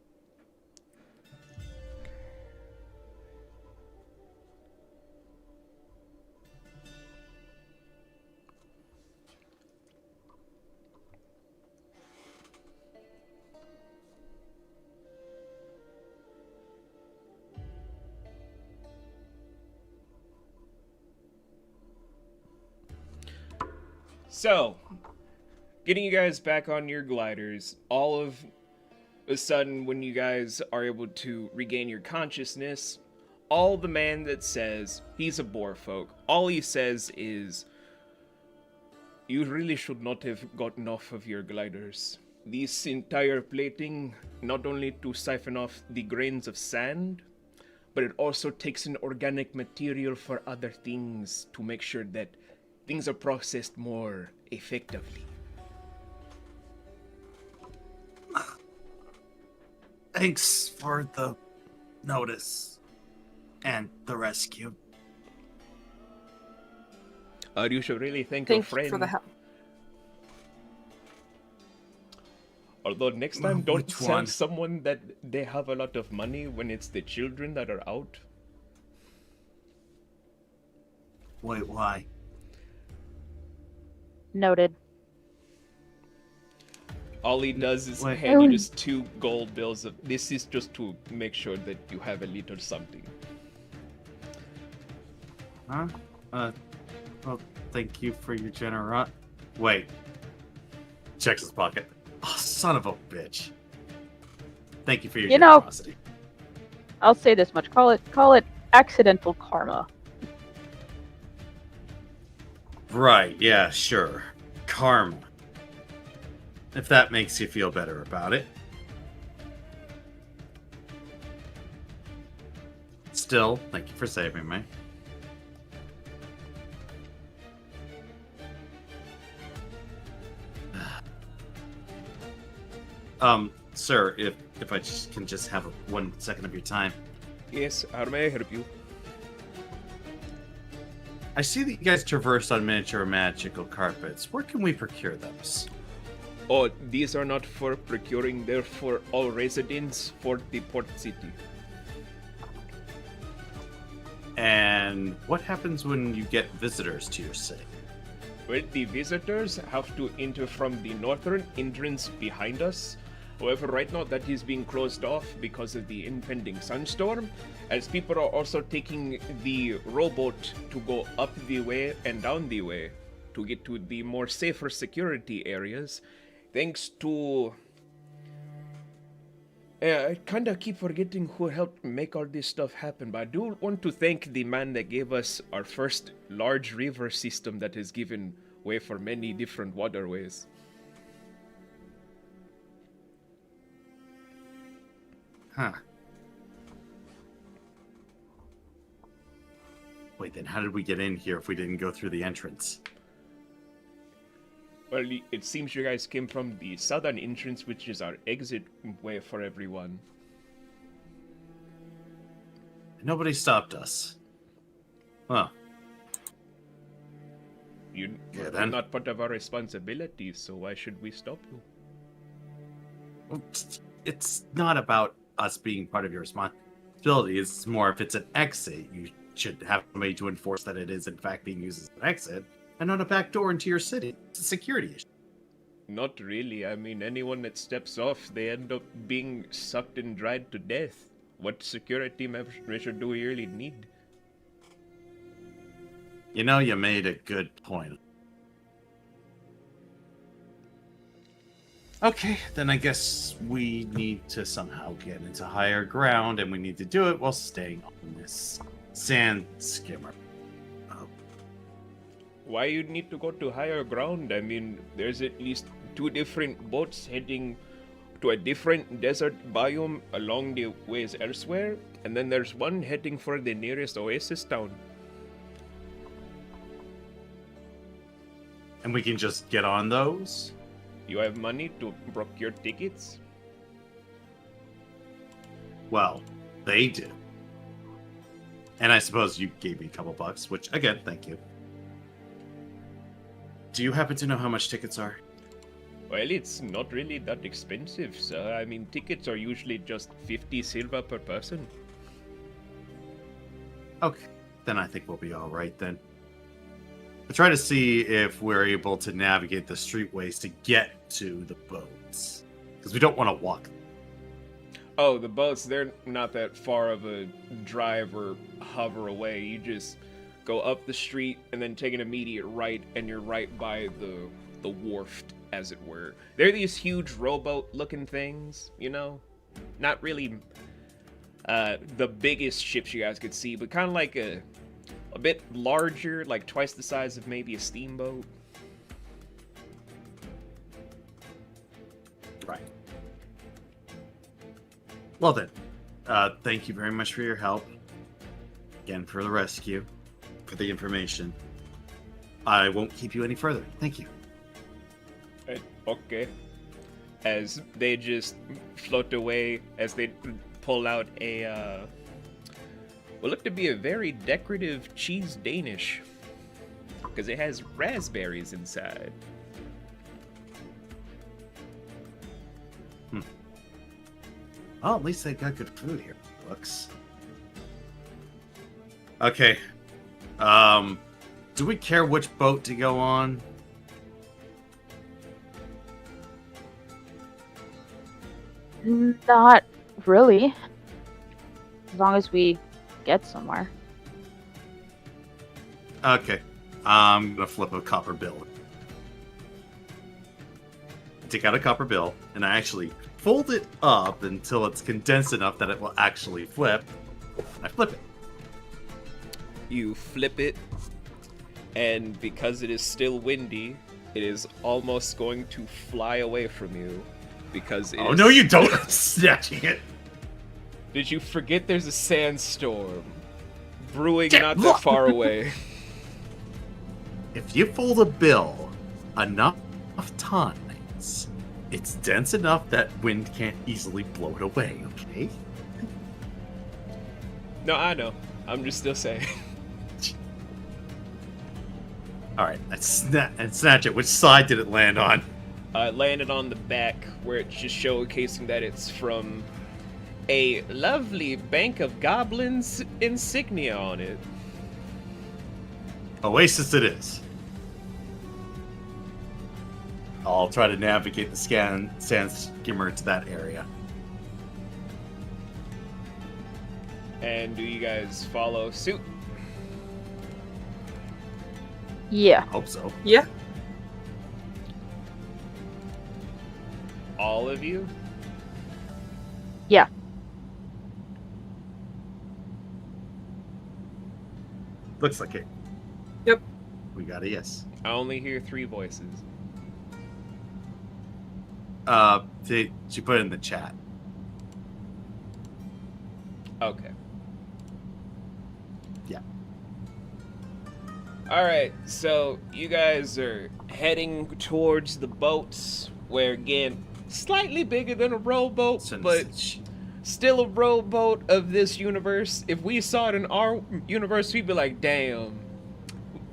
So, getting you guys back on your gliders, all of a sudden when you guys are able to regain your consciousness, all the man that says, he's a boar folk, all he says is, You really should not have gotten off of your gliders. This entire plating, not only to siphon off the grains of sand, but it also takes in organic material for other things to make sure that things are processed more effectively. Thanks for the notice and the rescue. You should really thank your Thank friend. you for the help. Although next time, don't Which tell one? someone that they have a lot of money when it's the children that are out. Wait, why? Noted. All he does is Wait. hand you just 2 gold bills. This is just to make sure that you have a little something. Huh? Well, thank you for your generosity. Wait. Checks his pocket. Oh, son of a bitch. Thank you for your You know- generosity. I'll say this much. Call it accidental karma. Right, yeah, sure. Karma. If that makes you feel better about it. Still, thank you for saving me. Sir, if I just can just have 1 second of your time. Yes, how may I help you? I see that you guys traverse on miniature magical carpets. Where can we procure those? Oh, these are not for procuring, they're for all residents for the port city. And what happens when you get visitors to your city? Well, the visitors have to enter from the northern entrance behind us. However, right now that is being closed off because of the impending sandstorm, as people are also taking the rowboat to go up the way and down the way to get to the more safer security areas, thanks to... I kind of keep forgetting who helped make all this stuff happen, but I do want to thank the man that gave us our first large river system that has given way for many different waterways. Huh. Wait, then how did we get in here if we didn't go through the entrance? Well, it seems you guys came from the southern entrance, which is our exit way for everyone. Nobody stopped us. Well, You're then. not part of our responsibilities, so why should we stop you? It's not about us being part of your responsibility. It's more if it's an exit, you should have somebody to enforce that it is in fact being used as an exit, and not a back door into your city. It's a security issue. Not really. I mean, anyone that steps off, they end up being sucked and dried to death. What security measure do we really need? You know, you made a good point. Okay, then I guess we need to somehow get into higher ground, and we need to do it while staying on this sand skimmer. Why you need to go to higher ground? I mean, there's at least 2 different boats heading to a different desert biome along the ways elsewhere, and then there's one heading for the nearest oasis town. And we can just get on those? You have money to procure tickets? Well, they do. And I suppose you gave me a couple bucks, which, again, thank you. Do you happen to know how much tickets are? Well, it's not really that expensive, sir. I mean, tickets are usually just 50 silver per person. Okay, then I think we'll be all right then. I'll try to see if we're able to navigate the streetways to get to the boats. Because we don't want to walk. Oh, the boats, they're not that far of a drive or hover away. You just go up the street and then take an immediate right, and you're right by the wharf, as it were. They're these huge rowboat-looking things, you know? Not really the biggest ships you guys could see, but kind of like a bit larger, like twice the size of maybe a steamboat. Right. Well then, thank you very much for your help. Again, for the rescue, for the information. I won't keep you any further. Thank you. Okay. As they just float away, as they pull out a, what look to be a very decorative cheese Danish. Because it has raspberries inside. Well, at least they got good food here. Looks. Okay. Do we care which boat to go on? Not really. As long as we get somewhere. Okay. I'm gonna flip a copper bill. Take out a copper bill, and I actually fold it up until it's condensed enough that it will actually flip. I flip it. You flip it, and because it is still windy, it is almost going to fly away from you. Because Oh, no, you don't! Snatching it! Did you forget there's a sandstorm brewing not that far away? If you fold a bill enough times, it's dense enough that wind can't easily blow it away, okay? No, I know. I'm just still saying. Alright, and snatch it. Which side did it land on? It landed on the back, where it's just showcasing that it's from a lovely Bank of Goblins insignia on it. Oasis it is. I'll try to navigate the sand skimmer to that area. And do you guys follow suit? Yeah. Hope so. Yeah. All of you? Yeah. Looks like it. Yep. We got a yes. I only hear 3 voices. She put it in the chat. Okay. Yeah. Alright, so you guys are heading towards the boats, where again, slightly bigger than a rowboat, but still a rowboat of this universe. If we saw it in our universe, we'd be like, damn,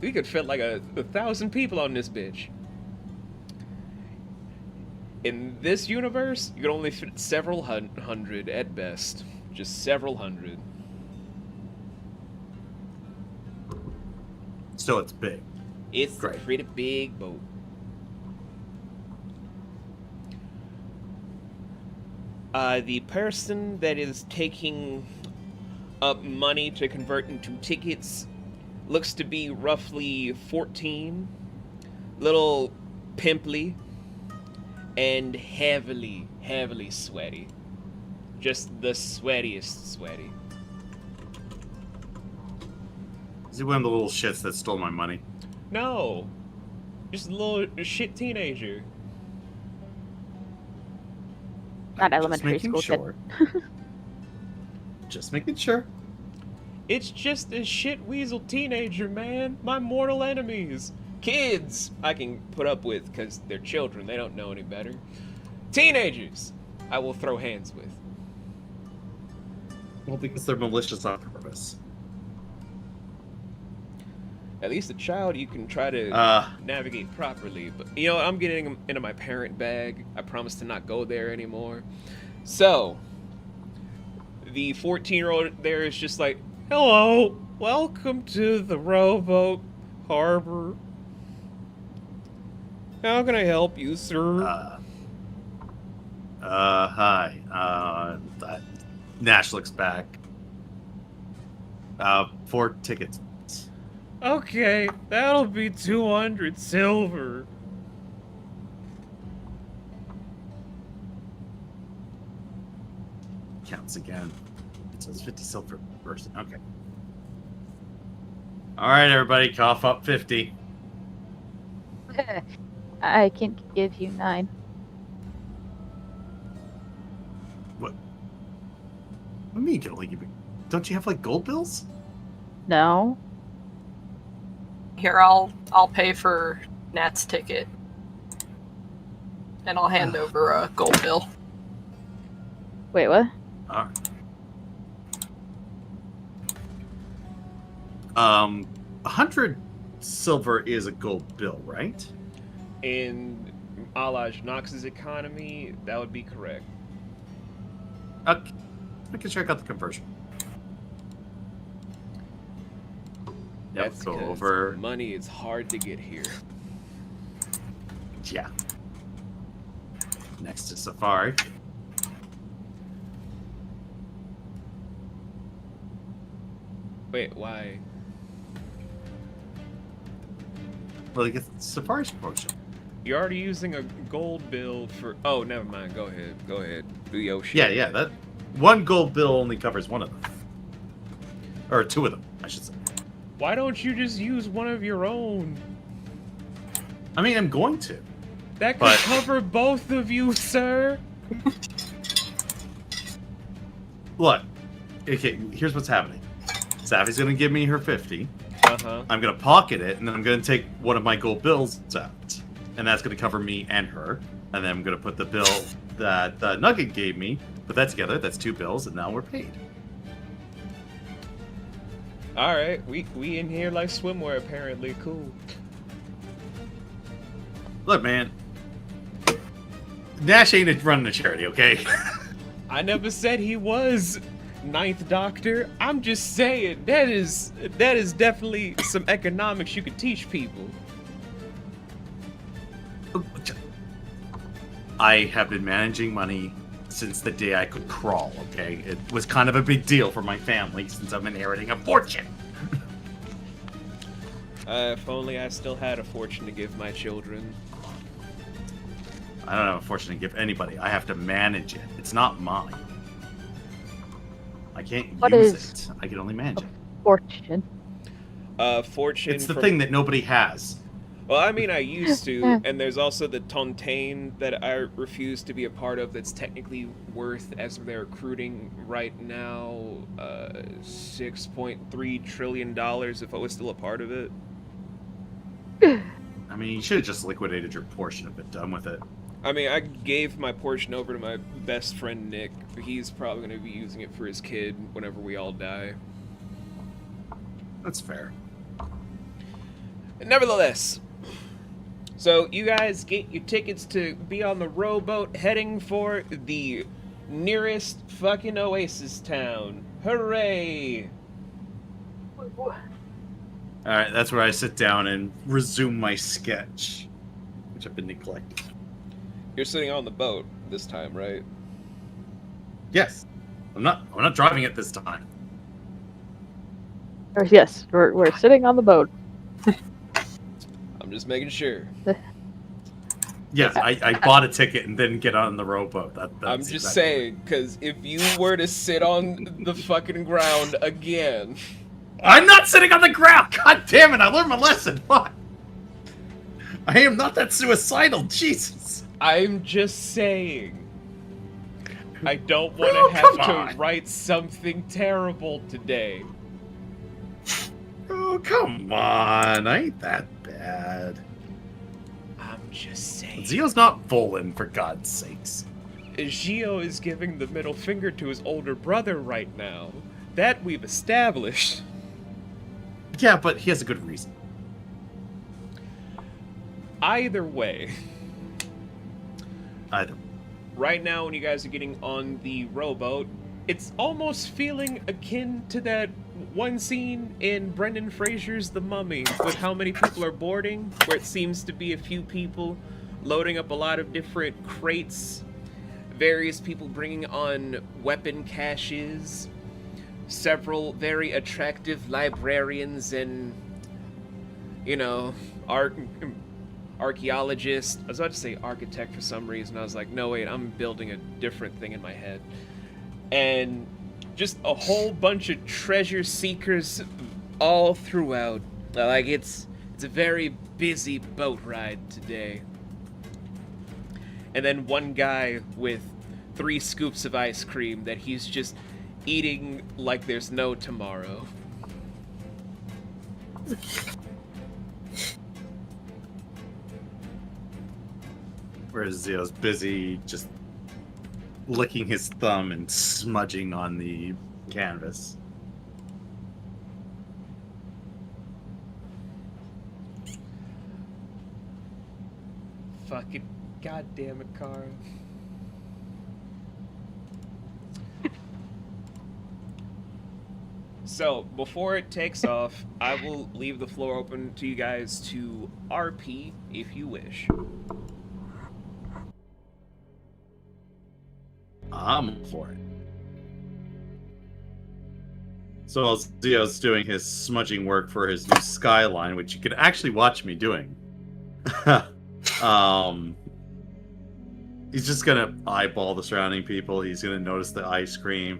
we could fit like 1,000 people on this bitch. In this universe, you can only fit several hundred at best. Just several hundred. Still, it's big. It's Great. a pretty big boat. The person that is taking up money to convert into tickets looks to be roughly 14. Little pimply. And heavily sweaty. Just the sweatiest sweaty. Is he one of the little shits that stole my money? No. Just a little shit teenager. Not Just elementary making school sure. Just making sure. It's just a shit weasel teenager, man. My mortal enemies. Kids I can put up with because they're children. They don't know any better. Teenagers I will throw hands with. Well, because they're malicious on purpose. At least a child you can try to navigate properly. But you know what? I'm getting into my parent bag. I promise to not go there anymore. So, the 14-year-old there is just like, hello, welcome to the rowboat harbor. How can I help you, sir? Hi. Nash looks back. 4 tickets. Okay, that'll be 200 silver. Counts again. It says 50 silver per person. Okay. Alright, everybody, cough up 50. I can give you 9. What? What do you mean you can only give me... Don't you have, like, gold bills? No. Here, I'll pay for Nat's ticket. And I'll hand over a gold bill. Wait, what? Alright. 100 silver is a gold bill, right? In Alaj Nox's economy, that would be correct. Okay. I can check out the conversion. Yeah, That's go 'cause over. money is hard to get here. Yeah. Next to Savari. Wait, why? Well, I guess Safari's potion. You're already using a gold bill for... Oh, never mind. Go ahead. Go ahead. Do your shit. Yeah, yeah. That one gold bill only covers one of them, or two of them, I should say. Why don't you just use one of your own? I mean, I'm going to. That could But- cover both of you, sir. Look, okay. Here's what's happening. Savi's gonna give me her 50. Uh-huh. I'm gonna pocket it, and then I'm gonna take one of my gold bills out, and that's gonna cover me and her. And then I'm gonna put the bill that Nugget gave me, put that together. That's 2 bills, and now we're paid. All right. We in here like swimwear, apparently. Cool. Look, man. Nash ain't running a charity, okay? I never said he was Ninth Doctor. I'm just saying that is definitely some economics you could teach people. I have been managing money since the day I could crawl, okay? It was kind of a big deal for my family since I'm inheriting a fortune. If only I still had a fortune to give my children. I don't have a fortune to give anybody. I have to manage it. It's not mine. I can't What use is- it. I can only manage it. Fortune. Fortune. It's the from- thing that nobody has. Well, I mean, I used to, and there's also the Tontaine that I refuse to be a part of. That's technically worth, as they're recruiting right now, $6.3 trillion. If I was still a part of it. I mean, you should have just liquidated your portion and been done with it. I mean, I gave my portion over to my best friend Nick. He's probably going to be using it for his kid whenever we all die. That's fair. Nevertheless, so you guys get your tickets to be on the rowboat heading for the nearest fucking oasis town. Hooray! Alright, that's where I sit down and resume my sketch, which I've been neglecting. You're sitting on the boat this time, right? Yes. I'm not driving it this time. Or yes, we're sitting on the boat. I'm just making sure. Yes, I bought a ticket and didn't get on the rowboat. That's I'm just exactly saying, because if you were to sit on the fucking ground again... I'm not sitting on the ground! God damn it, I learned my lesson! What? I am not that suicidal, Jesus! I'm just saying. I don't want Oh, to have come on. to write something terrible today. Oh, come on, I ain't that bad. I'm just saying. Zio's not Volan, for God's sakes. Xio is giving the middle finger to his older brother right now. That we've established. Yeah, but he has a good reason. Either way, Either. right now when you guys are getting on the rowboat, it's almost feeling akin to that one scene in Brendan Fraser's The Mummy with how many people are boarding, where it seems to be a few people loading up a lot of different crates, various people bringing on weapon caches, several very attractive librarians and, you know, archaeologist. I was about to say architect for some reason. I was like, no, wait, I'm building a different thing in my head. And just a whole bunch of treasure seekers all throughout. Like, it's a very busy boat ride today. And then one guy with 3 scoops of ice cream that he's just eating like there's no tomorrow. Whereas Zio's busy just licking his thumb and smudging on the canvas. Fucking goddamn it, Kara. So, before it takes off, I will leave the floor open to you guys to RP if you wish. I'm for it. So while Zio's doing his smudging work for his new skyline, which you could actually watch me doing, he's just gonna eyeball the surrounding people. He's gonna notice the ice cream.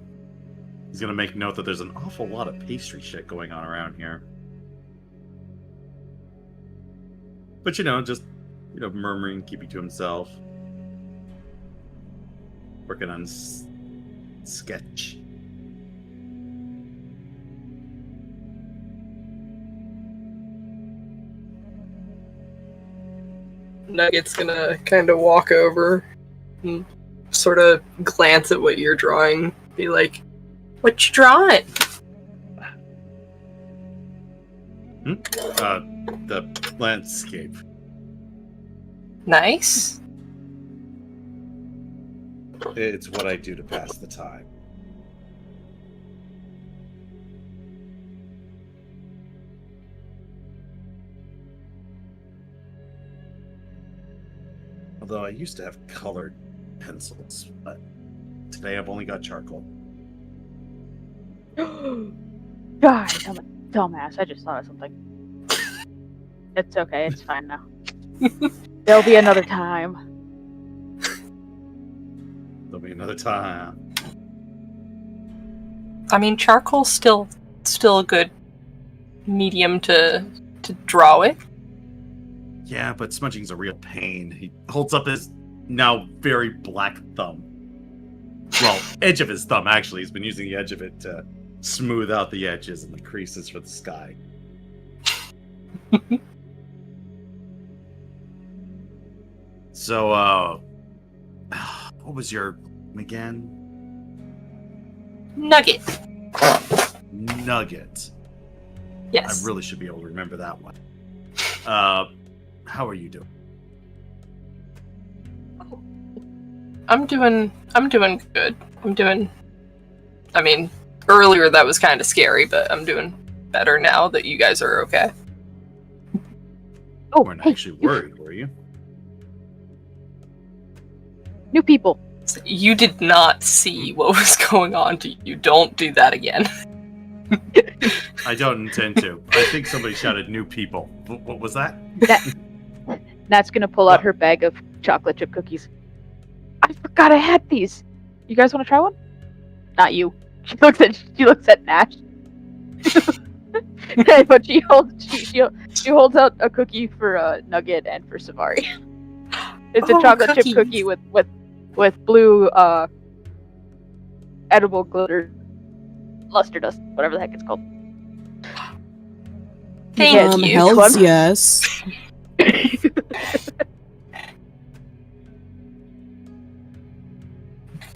He's gonna make note that there's an awful lot of pastry shit going on around here. But just murmuring, keeping to himself, working on sketch. Nugget's gonna kind of walk over and sort of glance at what you're drawing. Be like, "What you drawing?" The landscape. Nice. It's what I do to pass the time. Although I used to have colored pencils, but today I've only got charcoal. God, I'm a dumbass. I just thought of something. It's okay. It's fine now. There'll be another time. There'll be another time. I mean, charcoal's still a good medium to draw with. Yeah, but smudging's a real pain. He holds up his now very black thumb. Well, edge of his thumb, actually. He's been using the edge of it to smooth out the edges and the creases for the sky. So, what was your name again? Nugget. Nugget. Yes. I really should be able to remember that one. How are you doing? I'm doing good. I mean, earlier that was kind of scary, but I'm doing better now that you guys are okay. Oh, You weren't actually worried, were you? New people. You did not see what was going on to you. Don't do that again. I don't intend to. I think somebody shouted new people. What was that? Nat's gonna pull out her bag of chocolate chip cookies. I forgot I had these. You guys want to try one? Not you. She looks at Nash. But she holds out a cookie for Nugget and for Savari. It's a chocolate chip cookie with blue edible glitter luster dust, whatever the heck it's called. Thank you. Hells yes.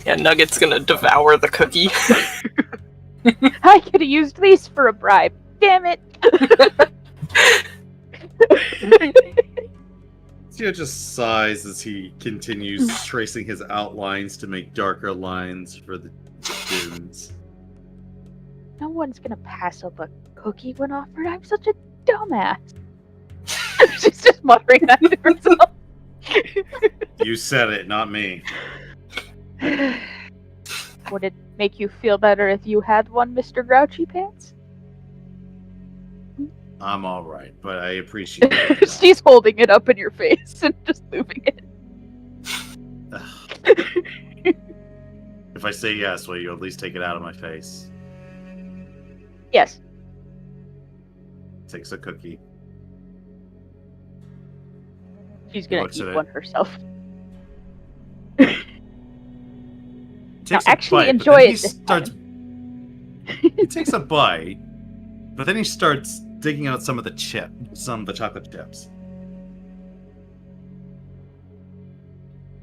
Yeah, Nugget's gonna devour the cookie. I could have used these for a bribe. Damn it! Theo just sighs as he continues tracing his outlines to make darker lines for the dunes. No one's gonna pass up a cookie when offered. I'm such a dumbass. She's just muttering that to herself. You said it, not me. Would it make you feel better if you had one, Mr. Grouchy Pants? I'm alright, but I appreciate it. She's holding it up in your face and just moving it. If I say yes, will you at least take it out of my face? Yes. Takes a cookie. She's gonna looks eat at it. one herself. takes Now, a actually bite, enjoy but then it he this starts. He takes a bite, but then he starts digging out some of the chocolate chips.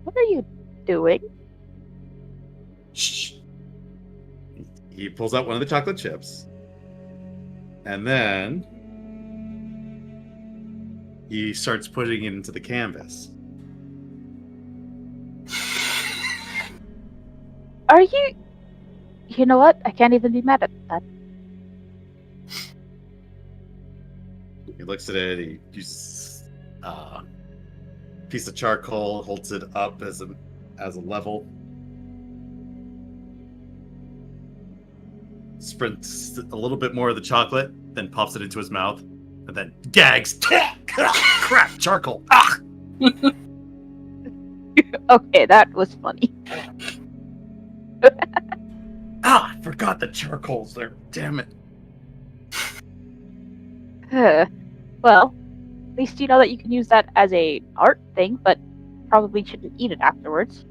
What are you doing? Shh. He pulls out one of the chocolate chips, and then he starts putting it into the canvas. Are you... You know what? I can't even be mad at that. He looks at it. He uses a piece of charcoal, holds it up as a level. Sprints a little bit more of the chocolate, then pops it into his mouth, and then gags. Crap! Charcoal. Ah! Okay, that was funny. Ah! I forgot the charcoal's there. Damn it. Well, at least you know that you can use that as a art thing, but probably shouldn't eat it afterwards.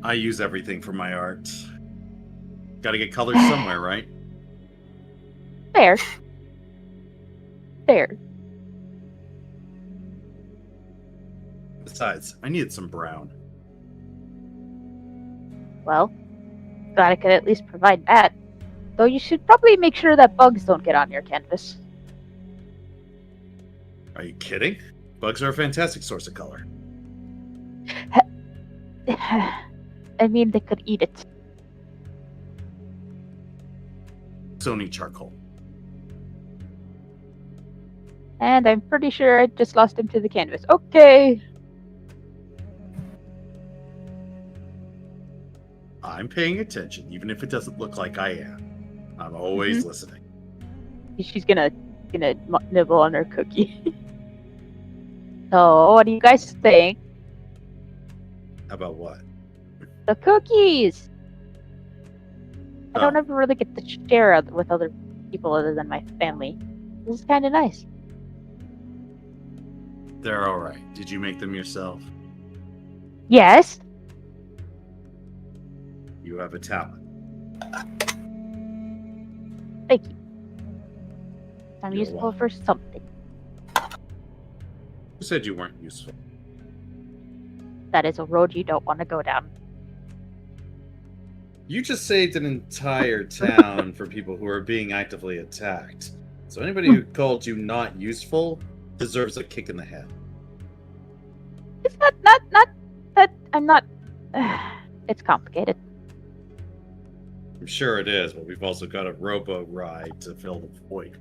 I use everything for my art. Gotta get colors somewhere, right? Fair. Fair. Besides, I needed some brown. Well, glad I could at least provide that. Though you should probably make sure that bugs don't get on your canvas. Are you kidding? Bugs are a fantastic source of color. I mean, they could eat it. So need charcoal. And I'm pretty sure I just lost him to the canvas. Okay. I'm paying attention, even if it doesn't look like I am. I'm always listening. She's gonna nibble on her cookie. So, what do you guys think? About what? The cookies! I don't Oh. ever really get to share with other people other than my family. This is kind of nice. They're alright. Did you make them yourself? Yes. You have a talent. Thank you. I'm You're useful welcome. for something. Who said you weren't useful? That is a road you don't want to go down. You just saved an entire town for people who are being actively attacked. So anybody who called you not useful deserves a kick in the head. It's not that I'm not. It's complicated. I'm sure it is, but we've also got a rowboat ride to fill the void.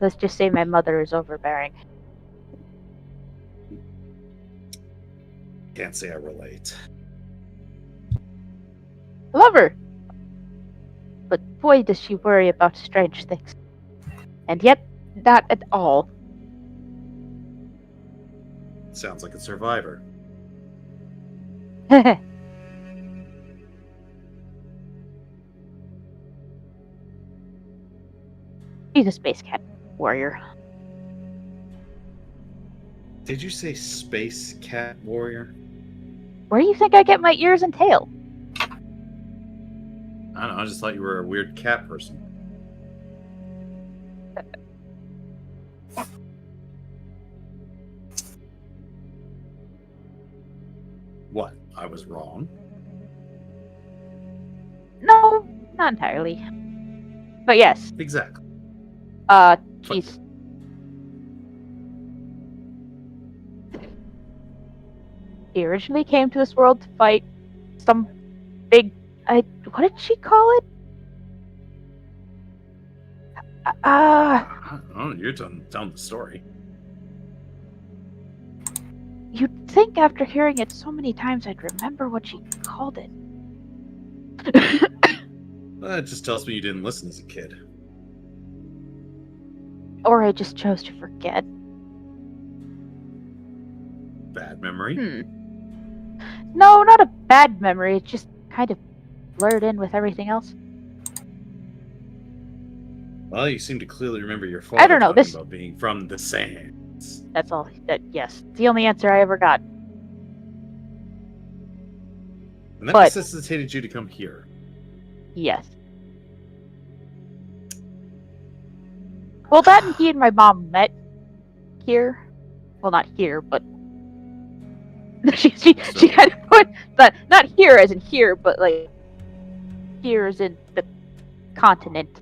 Let's just say my mother is overbearing. Can't say I relate. Love her, but boy, does she worry about strange things. And yet, not at all. Sounds like a survivor. She's a space cat warrior. Did you say space cat warrior? Where do you think I get my ears and tail? I don't know, I just thought you were a weird cat person. What? I was wrong? No, not entirely. But yes, Exactly. she's... She originally came to this world to fight some big... what did she call it? Oh, you're telling the story. You'd think after hearing it so many times I'd remember what she called it. That just tells me you didn't listen as a kid. Or I just chose to forget. Bad memory? No, not a bad memory. It just kind of blurred in with everything else. Well, you seem to clearly remember your father I don't know, talking this- about being from the sands. That's all. Yes, it's the only answer I ever got. And that But- necessitated you to come here. Yes. Well, that and he and my mom met here. Well, not here, but she kind of put that not here as in here, but like here as in the continent.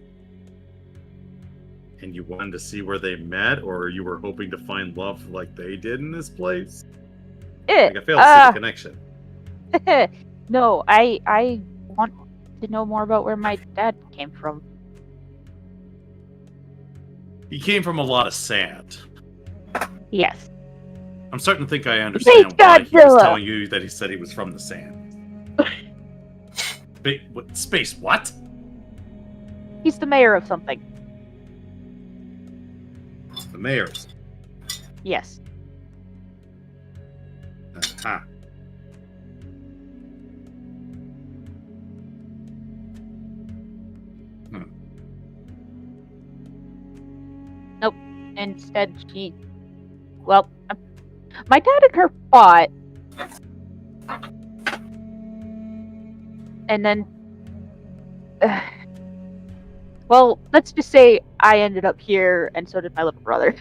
And you wanted to see where they met, or you were hoping to find love like they did in this place? Like, I failed to see the connection. No, I want to know more about where my dad came from. He came from a lot of sand. Yes. I'm starting to think I understand Space why he was Godzilla! telling you that he said he was from the sand. Space what? He's the mayor of something. The mayor's. Yes. Aha. Instead, well, my dad and her fought, and then, well, let's just say I ended up here, and so did my little brother.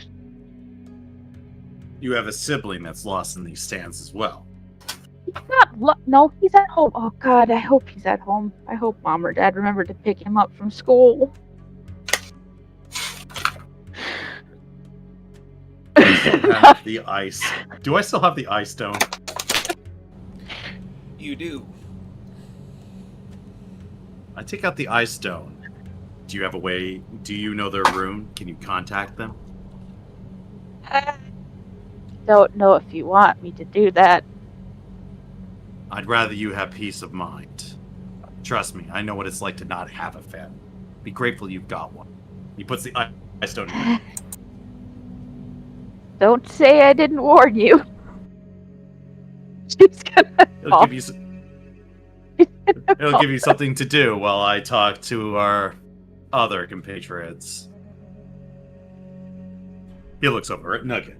You have a sibling that's lost in these stands as well. He's not. No, he's at home. Oh God, I hope he's at home. I hope Mom or Dad remembered to pick him up from school. Have the ice. Do I still have the ice stone? You do. I take out the ice stone. Do you have a way? Do you know their room? Can you contact them? Don't know if you want me to do that. I'd rather you have peace of mind. Trust me, I know what it's like to not have a family. Be grateful you've got one. He puts the ice stone in. Don't say I didn't warn you. She's gonna. It'll give you something to do while I talk to our other compatriots. He looks over at Nugget.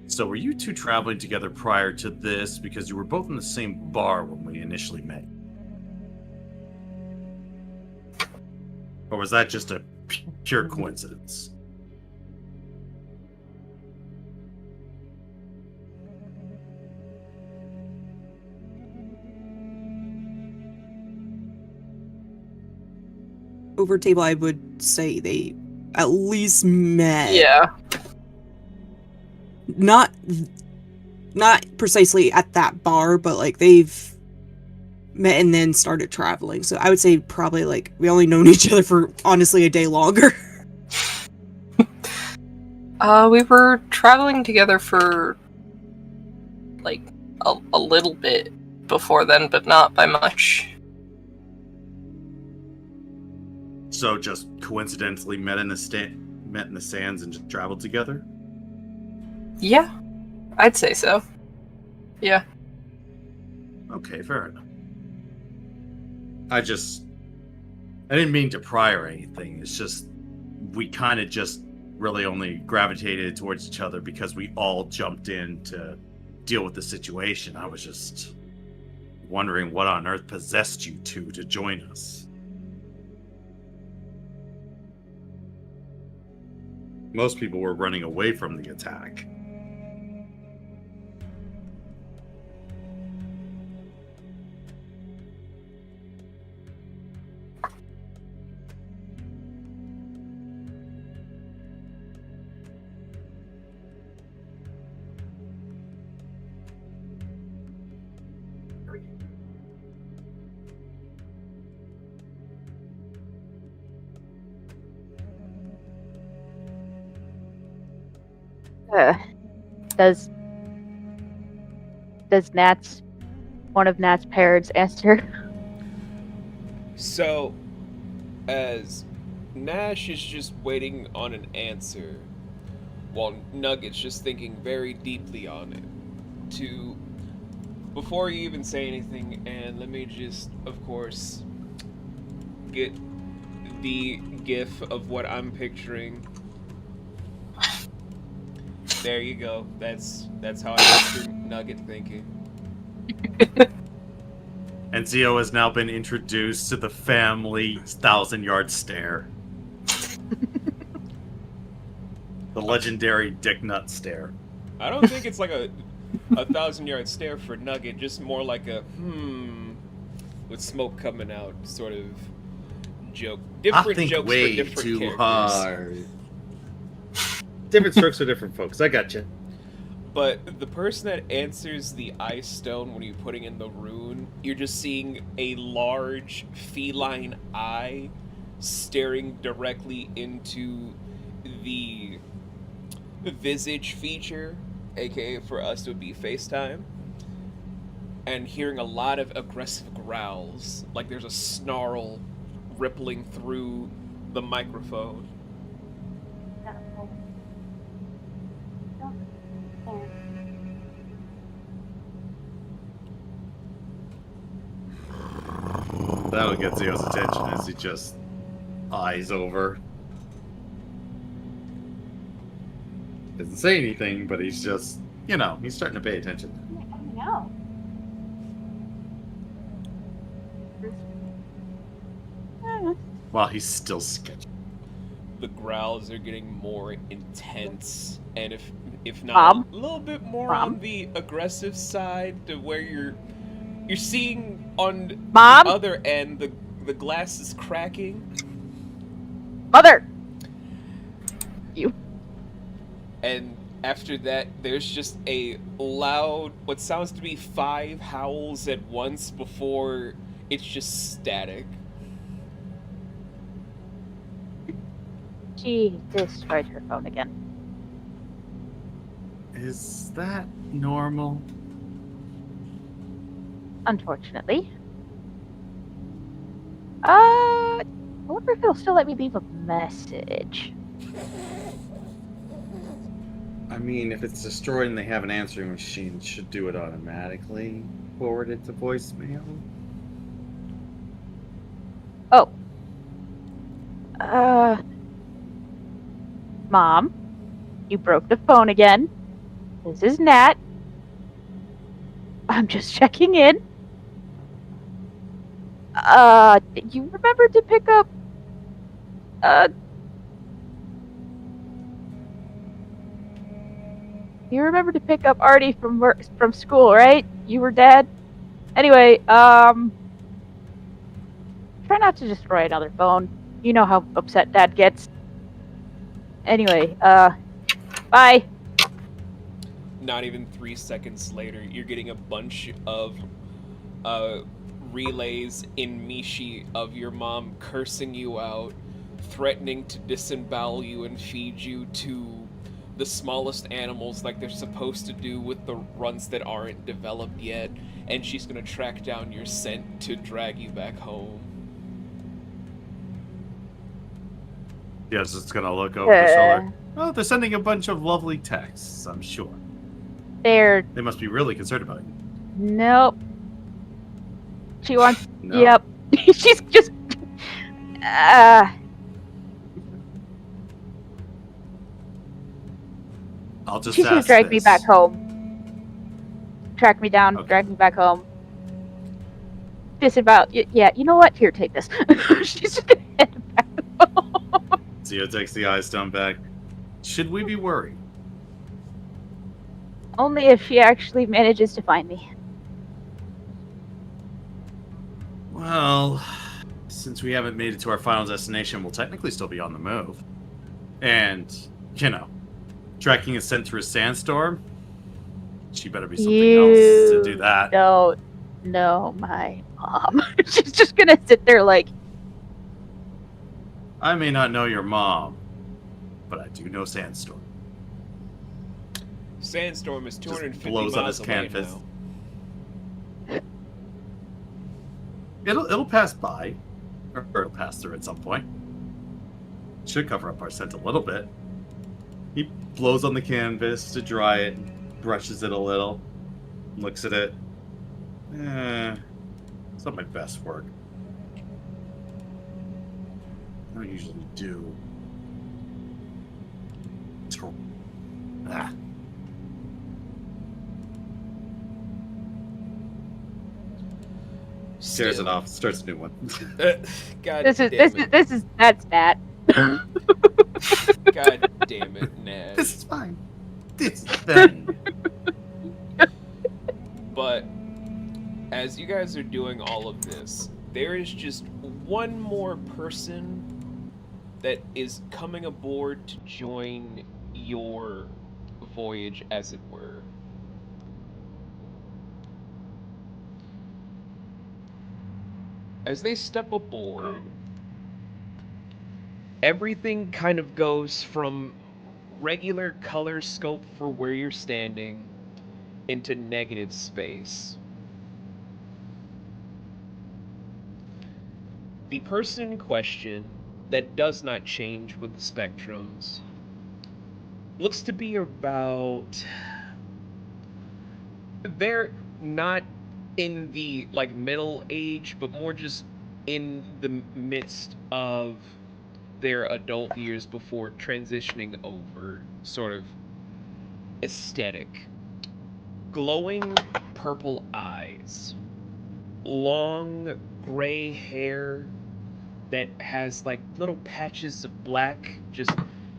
So were you two traveling together prior to this because you were both in the same bar when we initially met? Or was that just a pure coincidence? Over table, I would say they at least met. Yeah. Not precisely at that bar, but like they've met and then started traveling. So I would say probably like we only known each other for honestly a day longer. We were traveling together for like a little bit before then, but not by much. So just coincidentally met in the sands and just traveled together? Yeah, I'd say so. Yeah. Okay, fair enough. I didn't mean to pry or anything. It's just we kind of just really only gravitated towards each other because we all jumped in to deal with the situation. I was just wondering what on earth possessed you two to join us. Most people were running away from the attack. Does one of Nat's parents answer? So, as Nash is just waiting on an answer, while Nugget's just thinking very deeply on it, before you even say anything, and let me just, of course, get the gif of what I'm picturing. There you go. That's how I master Nugget thinking. And Zio has now been introduced to the family 1,000-yard stare. The legendary Dick Nut stare. I don't think it's like a 1,000-yard stare for Nugget, just more like a with smoke coming out sort of joke. Different I think jokes way for different too characters. hard. Different strokes for different folks. I gotcha. But the person that answers the ice stone when you're putting in the rune, you're just seeing a large feline eye staring directly into the visage feature, aka for us it would be FaceTime, and hearing a lot of aggressive growls, like there's a snarl rippling through the microphone. That'll get Zio's attention as he just eyes over. Doesn't say anything, but he's just, he's starting to pay attention. I know. While he's still sketchy. The growls are getting more intense, and if not Mom? a little bit more Mom? on the aggressive side, to where you're seeing on Mom? the other end the glass is cracking. Mother! You. And after that, there's just a loud, what sounds to be 5 howls at once before it's just static. She destroyed her phone again. Is that normal? Unfortunately. I wonder if it'll still let me leave a message. I mean, if it's destroyed and they have an answering machine, it should do it automatically. Forward it to voicemail. Oh. Mom, you broke the phone again. This is Nat. I'm just checking in. You remember to pick up, you remember to pick up Artie from school, right? You were Dad? Anyway, try not to destroy another phone. You know how upset Dad gets. Anyway, bye. Not even 3 seconds later, you're getting a bunch of relays in Mishi of your mom cursing you out, threatening to disembowel you and feed you to the smallest animals like they're supposed to do with the runs that aren't developed yet, and she's gonna track down your scent to drag you back home. Yes, it's gonna look over the shoulder. Oh, they're sending a bunch of lovely texts, I'm sure. There. They must be really concerned about you. Nope. She wants. No. Yep. She's just. I'll just She's gonna ask drag me this. back home. Track me down, Okay. drag me back home. Disavow. Yeah, you know what? Here, take this. She's just gonna head back home. Zio takes the eye stone back. Should we be worried? Only if she actually manages to find me. Well, since we haven't made it to our final destination, we'll technically still be on the move. And, tracking a scent through a sandstorm? She better be something else to do that. Don't know my mom. She's just gonna sit there like, I may not know your mom, but I do know sandstorm. Sandstorm is 250 blows on miles his away canvas. now. It'll pass by, or it'll pass through at some point. Should cover up our scent a little bit. He blows on the canvas to dry it, brushes it a little, looks at it. It's not my best work. I don't usually do. Tears Still. it off. Starts a new one. God This is damn it. that's Matt. God damn it, Nash. This is fine. This is then. But as you guys are doing all of this, there is just one more person that is coming aboard to join your voyage, as it were. As they step aboard, everything kind of goes from regular color scope for where you're standing into negative space. The person in question, that does not change with the spectrums, looks to be about... They're not in the, like, middle age, but more just in the midst of their adult years before transitioning over, sort of aesthetic. Glowing purple eyes. Long gray hair that has like little patches of black just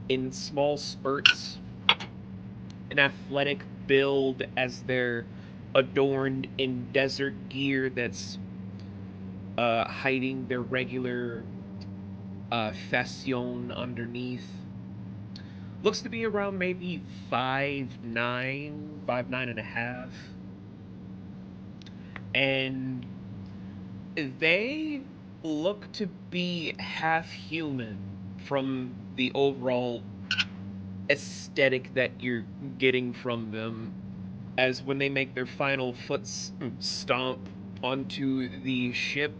in small spurts. An athletic build as they're adorned in desert gear that's hiding their regular fascion underneath. Looks to be around maybe 5'9", 5'9.5". And they look to be half human from the overall aesthetic that you're getting from them, as when they make their final foot stomp onto the ship,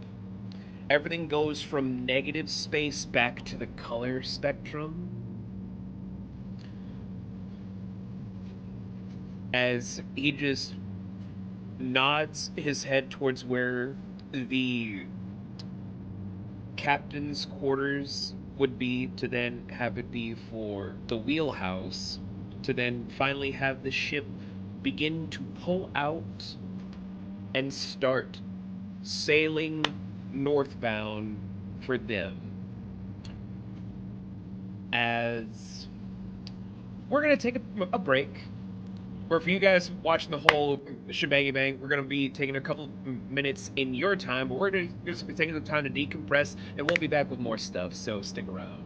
everything goes from negative space back to the color spectrum. As he just nods his head towards where the captain's quarters would be, to then have it be for the wheelhouse, to then finally have the ship begin to pull out and start sailing northbound for them. As we're going to take a break. Or for you guys watching the whole shebang bang, we're going to be taking a couple minutes in your time, but we're going to just be taking some time to decompress, and we'll be back with more stuff, so stick around.